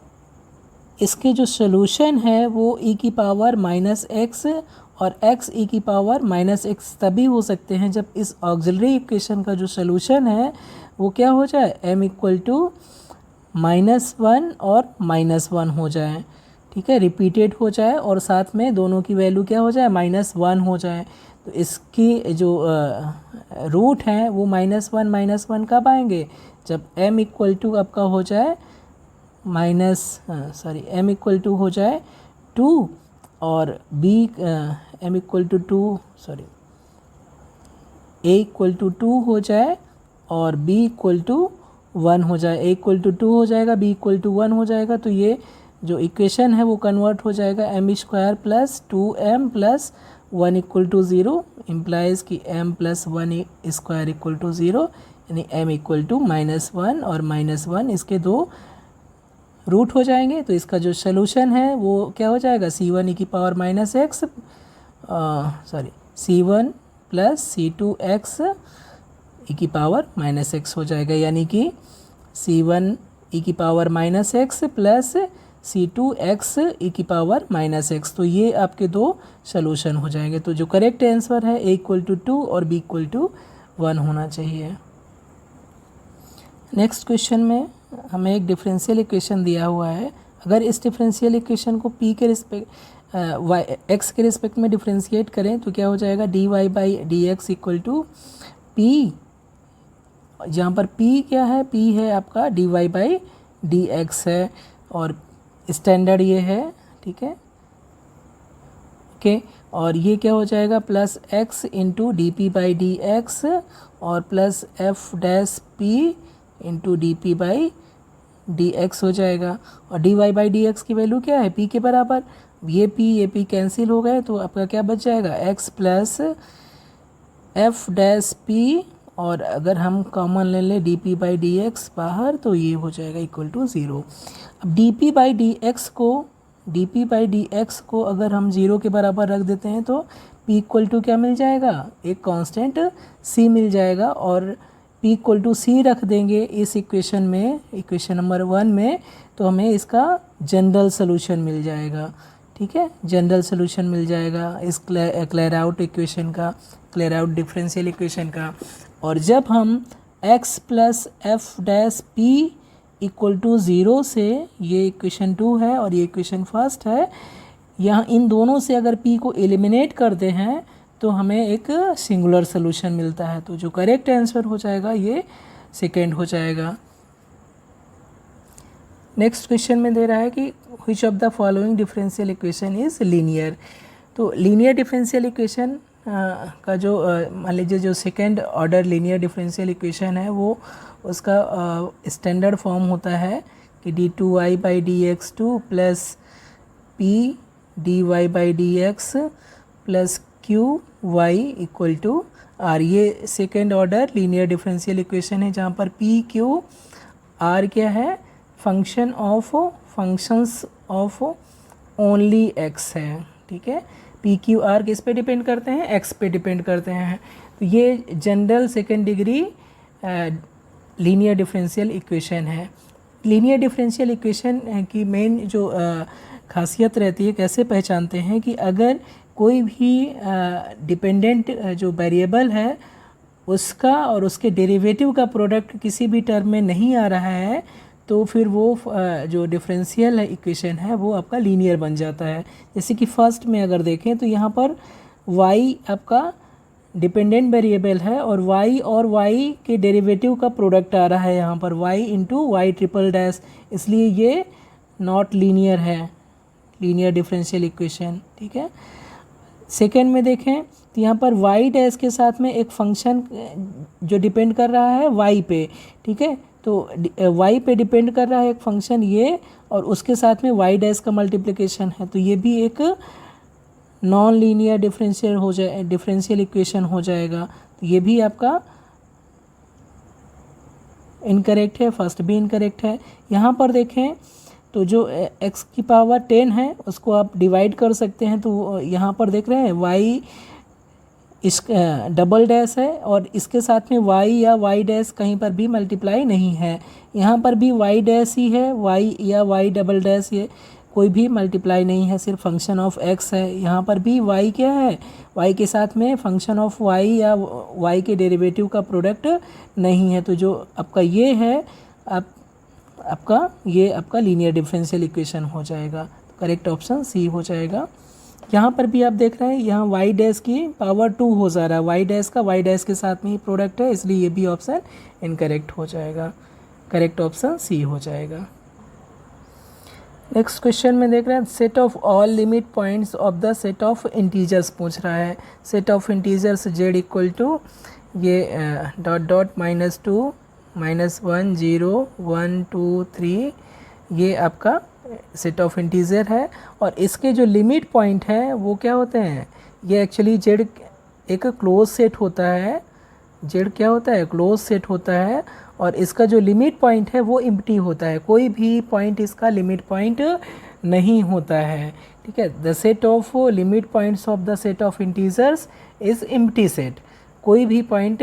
इसके जो सोल्यूशन है वो e की पावर -x और x e की पावर -x तभी हो सकते हैं जब इस ऑक्सिलरी इक्वेशन का जो सोल्यूशन है वो क्या हो जाए, m इक्वल टू -1 और -1 हो जाए, ठीक है, रिपीटेड हो जाए और साथ में दोनों की वैल्यू क्या हो जाए, -1 हो जाए। तो इसकी जो रूट हैं वो -1 कब आएंगे, जब m इक्वल टू आपका हो जाए m इक्वल टू हो जाए 2 और b m equal to 2 a equal to 2 हो जाए और बी इक्वल टू 1 हो जाए। ए इक्वल टू 2 हो जाएगा, बी इक्वल टू 1 हो जाएगा, तो ये जो इक्वेशन है वो कन्वर्ट हो जाएगा m square plus 2m plus 1 equal to 0, implies कि m plus 1 square equal to 0, यानी m इक्वल टू -1 और -1 इसके दो रूट हो जाएंगे। तो इसका जो सलूशन है वो क्या हो जाएगा, c1 e की power -x c1 plus c2x e की पावर -x हो जाएगा, यानी कि c1 e की power -x plus c2x e की पावर -x। तो ये आपके दो सलूशन हो जाएंगे। तो जो करेक्ट आंसर है a इक्वल टू 2 और b इक्वल टू 1 होना चाहिए। नेक्स्ट क्वेश्चन में हमें एक डिफरेंशियल इक्वेशन दिया हुआ है। अगर इस डिफरेंशियल इक्वेशन को p के रिस्पेक्ट x के रिस्पेक्ट में डिफरेंशिएट करें तो क्या हो जाएगा, dy by D x equal to p, जहाँ पर p क्या है, p है आपका dy बाई डी एक्स है और स्टैंडर्ड ये है, ठीक है, ओके। और ये क्या हो जाएगा, plus x into D P by D x और plus F dash P into D P by D X हो जाएगा। और D Y by D X की वैल्यू क्या है, p के बराबर, ये p कैंसिल हो गए तो आपका क्या बच जाएगा, x plus F dash P, और अगर हम कॉमन ले लें D P by D x बाहर तो ये हो जाएगा इक्वल टू 0। अब D P by D x को अगर हम 0 के बराबर रख देते हैं तो p इक्वल टू क्या मिल जाएगा, एक कांस्टेंट c मिल जाएगा। और p इक्वल टू c रख देंगे इस इक्वेशन में, इक्वेशन नंबर 1 में, तो हमें इसका जनरल सोल्यूशन मिल जाएगा, ठीक है, जनरल सोल्यूशन मिल जाएगा इस क्लियर आउट इक्वेशन का, क्लियर आउट डिफरेंशियल इक्वेशन का। और जब हम x plus F dash p equal to 0 से, ये इक्वेशन 2 है और ये इक्वेशन फर्स्ट है, यहाँ इन दोनों से अगर p को एलिमिनेट करते हैं तो हमें एक सिंगुलर सोल्यूशन मिलता है। तो जो करेक्ट आंसर हो जाएगा ये सेकेंड हो जाएगा। नेक्स्ट क्वेश्चन में दे रहा है कि which of the following differential equation is linear. तो लीनियर डिफरेंशियल इक्वेशन का जो मान लीजिए जो second order linear differential equation है वो उसका स्टैंडर्ड फॉर्म होता है कि d2y by D X two plus P D Y by D x plus Q Y equal to R. ये second order linear differential equation है जहाँ पर पी क्यू आर क्या है, फंक्शंस ऑफ ओनली एक्स है, ठीक है। पी क्यू आर किस पे डिपेंड करते हैं, एक्स पे डिपेंड करते हैं। तो ये general second degree linear differential equation है। लीनियर डिफरेंशियल इक्वेशन की मेन जो खासियत रहती है, कैसे पहचानते हैं कि अगर कोई भी डिपेंडेंट जो वेरिएबल है उसका और उसके डेरिवेटिव का प्रोडक्ट किसी भी टर्म में नहीं आ रहा है तो फिर वो जो डिफरेंशियल इक्वेशन है वो आपका लीनियर बन जाता है। जैसे कि फर्स्ट में अगर देखें तो यहाँ पर y आपका डिपेंडेंट वेरिएबल है और y के डेरिवेटिव का प्रोडक्ट आ रहा है यहाँ पर y into y triple dash, इसलिए ये नॉट लीनियर है, लीनियर डिफरेंशियल इक्वेशन, ठीक है। सेकेंड में देखें तो यहाँ पर y डैश के साथ में एक फंक्शन जो डिपेंड कर रहा है y पे, ठीक है, तो y पे डिपेंड कर रहा है एक फंक्शन ये, और उसके साथ में y डैश का मल्टीप्लिकेशन है, तो ये भी एक नॉन लीनियर डिफरेंशियल इक्वेशन हो जाएगा। तो ये भी आपका इनकरेक्ट है, फर्स्ट भी इनकरेक्ट है। यहाँ पर देखें तो जो x की पावर 10 है उसको आप डिवाइड कर सकते हैं, तो यहाँ पर देख रहे हैं y इस डबल डैश है और इसके साथ में y या y डैश कहीं पर भी मल्टीप्लाई नहीं है, यहाँ पर भी y डैश ही है, y या y डबल डैश ये कोई भी मल्टीप्लाई नहीं है, सिर्फ फंक्शन ऑफ x है। यहाँ पर भी y क्या है, y के साथ में फंक्शन ऑफ y या y के डेरिवेटिव का प्रोडक्ट नहीं है। तो जो आपका ये है आपका लीनियर डिफरेंशियल इक्वेशन हो जाएगा। करेक्ट ऑप्शन सी हो जाएगा। यहाँ पर भी आप देख रहे हैं यहाँ y डैश की पावर 2 हो जा रहा है, y डैश का y डैश के साथ में ही प्रोडक्ट है, इसलिए ये भी ऑप्शन इनकरेक्ट हो जाएगा। करेक्ट ऑप्शन सी हो जाएगा। नेक्स्ट क्वेश्चन में देख रहे हैं set of all limit points of the set of integers पूछ रहा है। Set of integers z equal to ये डॉट डॉट -2 -1 0 1 2 3 ये आपका सेट ऑफ इंटीजर है। और इसके जो लिमिट पॉइंट है वो क्या होते हैं, ये एक्चुअली जेड एक क्लोज सेट होता है, जेड क्या होता है, क्लोज सेट होता है। और इसका जो लिमिट पॉइंट है वो एम्प्टी होता है, कोई भी पॉइंट इसका लिमिट पॉइंट नहीं होता है। ठीक है, the set of limit points of the set of integers is empty set. कोई भी पॉइंट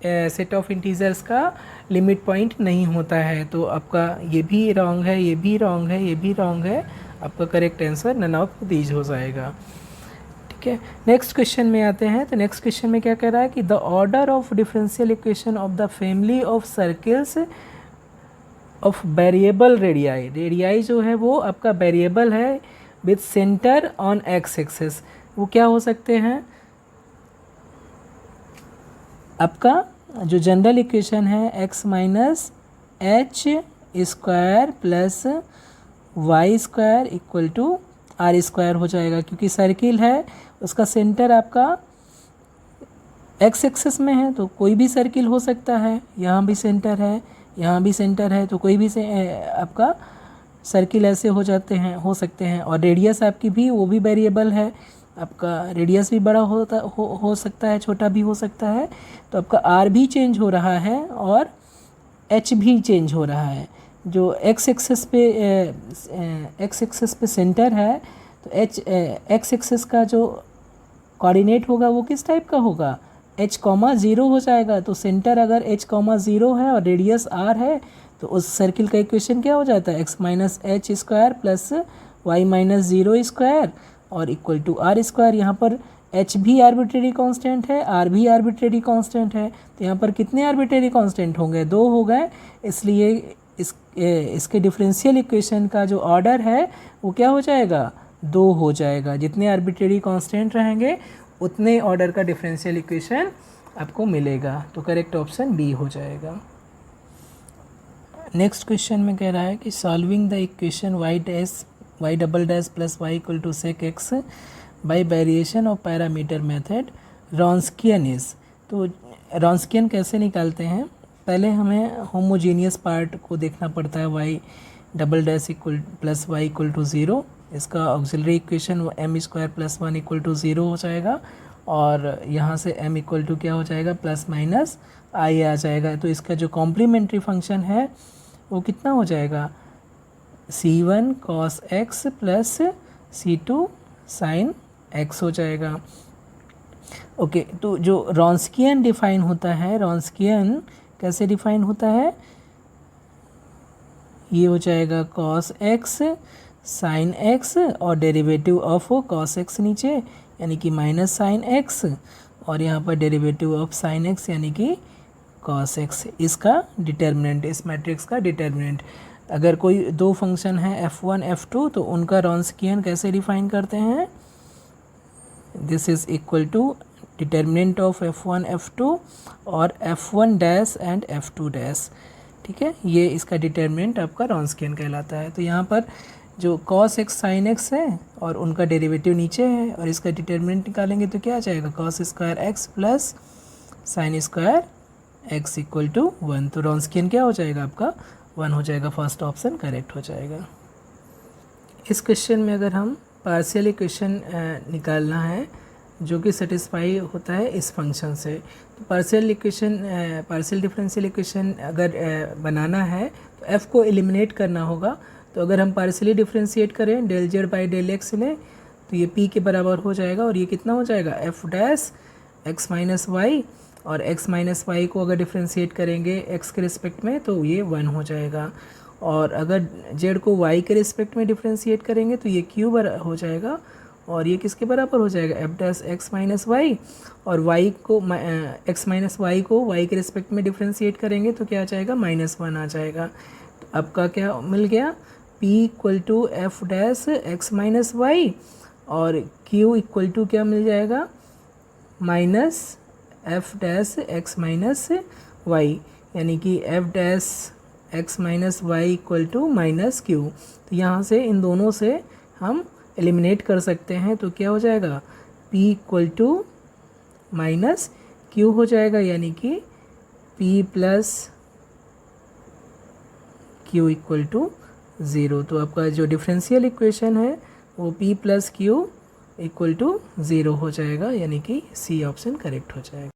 सेट ऑफ इंटीजर्स का लिमिट पॉइंट नहीं होता है। तो आपका ये भी रॉन्ग है, ये भी रॉन्ग है, ये भी रॉन्ग है। आपका correct answer none of these हो जाएगा। ठीक है, नेक्स्ट क्वेश्चन में आते हैं। तो नेक्स्ट क्वेश्चन में क्या कह रहा है कि the order of differential equation of the family of circles of variable radii, radii जो है वो आपका वेरिएबल है with centre on x axis, वो क्या हो सकते हैं, आपका जो जनरल इक्वेशन है x minus h square plus y square equal to r square हो जाएगा, क्योंकि सर्किल है उसका सेंटर आपका एक्स एक्सिस में है, तो कोई भी सर्किल हो सकता है। यहाँ भी सेंटर है, यहाँ भी सेंटर है, तो कोई भी आपका सर्किल ऐसे हो जाते हैं, हो सकते हैं। और रेडियस आपकी भी वो भी वेरिएबल है, आपका रेडियस भी बड़ा हो सकता है, छोटा भी हो सकता है। तो आपका आर भी चेंज हो रहा है और एच भी चेंज हो रहा है। जो एक्स एक्सिस पे सेंटर है, तो एक्स एक्सिस का जो कोऑर्डिनेट होगा वो किस टाइप का होगा, h,0 हो जाएगा। तो सेंटर अगर h,0 है और रेडियस r है, तो उस सर्किल का इक्वेशन क्या हो जाता है, x minus h square plus y minus 0 square और इक्वल टू आर स्क्वायर। यहाँ पर h भी आर्बिट्रेरी कांस्टेंट है, r भी आर्बिट्रेरी कांस्टेंट है। तो यहाँ पर कितने आर्बिट्रेरी कांस्टेंट होंगे, 2 हो गए। इसलिए इसके डिफरेंशियल इक्वेशन का जो ऑर्डर है वो क्या हो जाएगा, 2 हो जाएगा। जितने आर्बिट्रेरी कांस्टेंट रहेंगे उतने ऑर्डर का डिफरेंशियल इक्वेशन आपको मिलेगा। तो करेक्ट ऑप्शन बी हो जाएगा। नेक्स्ट क्वेश्चन में कह रहा है कि solving the equation y double dash plus Y equal to sec X by variation of parameter method Wronskian is. तो रॉन्स्कियन कैसे निकालते हैं, पहले हमें होमोजीनियस पार्ट को देखना पड़ता है, y double dash equal plus Y equal to 0, इसका auxiliary equation m square plus 1 equal to 0 हो जाएगा। और यहाँ से m इक्वल टू क्या हो जाएगा, प्लस माइनस i आ जाएगा। तो इसका जो कॉम्प्लीमेंट्री फंक्शन है वो कितना हो जाएगा, c1 cos x plus c2 sin x हो जाएगा। ओके, तो जो रॉन्स्कियन डिफाइन होता है, रॉन्स्कियन कैसे डिफाइन होता है, ये हो जाएगा cos x sin x और डेरिवेटिव ऑफ cos x नीचे यानी कि माइनस sin x, और यहाँ पर डेरिवेटिव ऑफ sin x यानी कि cos x। इसका डिटर्मिनेंट, इस मैट्रिक्स का डिटर्मिनेंट, अगर कोई दो फंक्शन है f1 f2 तो उनका रॉन्स्कियन कैसे डिफाइन करते हैं, this is equal to determinant of f1 f2 और f1 dash and f2 dash. ठीक है, ये इसका डिटर्मिनेंट आपका रॉन्स्कियन कहलाता है। तो यहाँ पर जो cos x sin x है और उनका डेरिवेटिव नीचे है और इसका डिटर्मिनेंट निकालेंगे तो क्या आ जाएगा, cos square x plus sine square x equal to 1। तो रॉन्स्कियन क्या हो जाएगा आपका, 1 हो जाएगा। फर्स्ट ऑप्शन करेक्ट हो जाएगा। इस क्वेश्चन में अगर हम पार्शियल इक्वेशन निकालना है जो कि सेटिस्फाई होता है इस फंक्शन से, तो पार्शियल डिफरेंशियल इक्वेशन अगर बनाना है तो f को एलिमिनेट करना होगा। तो अगर हम पार्शियली डिफरेंशिएट करें del z by del x लें तो ये p के बराबर हो जाएगा, और ये कितना हो जाएगा, f dash x minus y, और x माइनस वाई को अगर डिफरेंशिएट करेंगे x के रिस्पेक्ट में तो ये 1 हो जाएगा। और अगर z को y के रिस्पेक्ट में डिफरेंशिएट करेंगे तो ये q हो जाएगा, और ये किसके बराबर हो जाएगा, f dash x minus y, और y को x माइनस वाई को y के रिस्पेक्ट में डिफरेंशिएट करेंगे तो क्या आ जाएगा, -1 आ जाएगा। तो आपका क्या मिल गया, p equal to f dash x minus y, और q इक्वल टू क्या मिल जाएगा, minus f dash x minus y, यानी कि f dash x minus y equal to minus q. तो यहाँ से इन दोनों से हम एलिमिनेट कर सकते हैं, तो क्या हो जाएगा, p equal to minus q हो जाएगा, यानी कि P plus q equal to 0। तो आपका जो डिफरेंशियल इक्वेशन है वो P plus q equal to 0 हो जाएगा, यानी कि सी ऑप्शन करेक्ट हो जाएगा।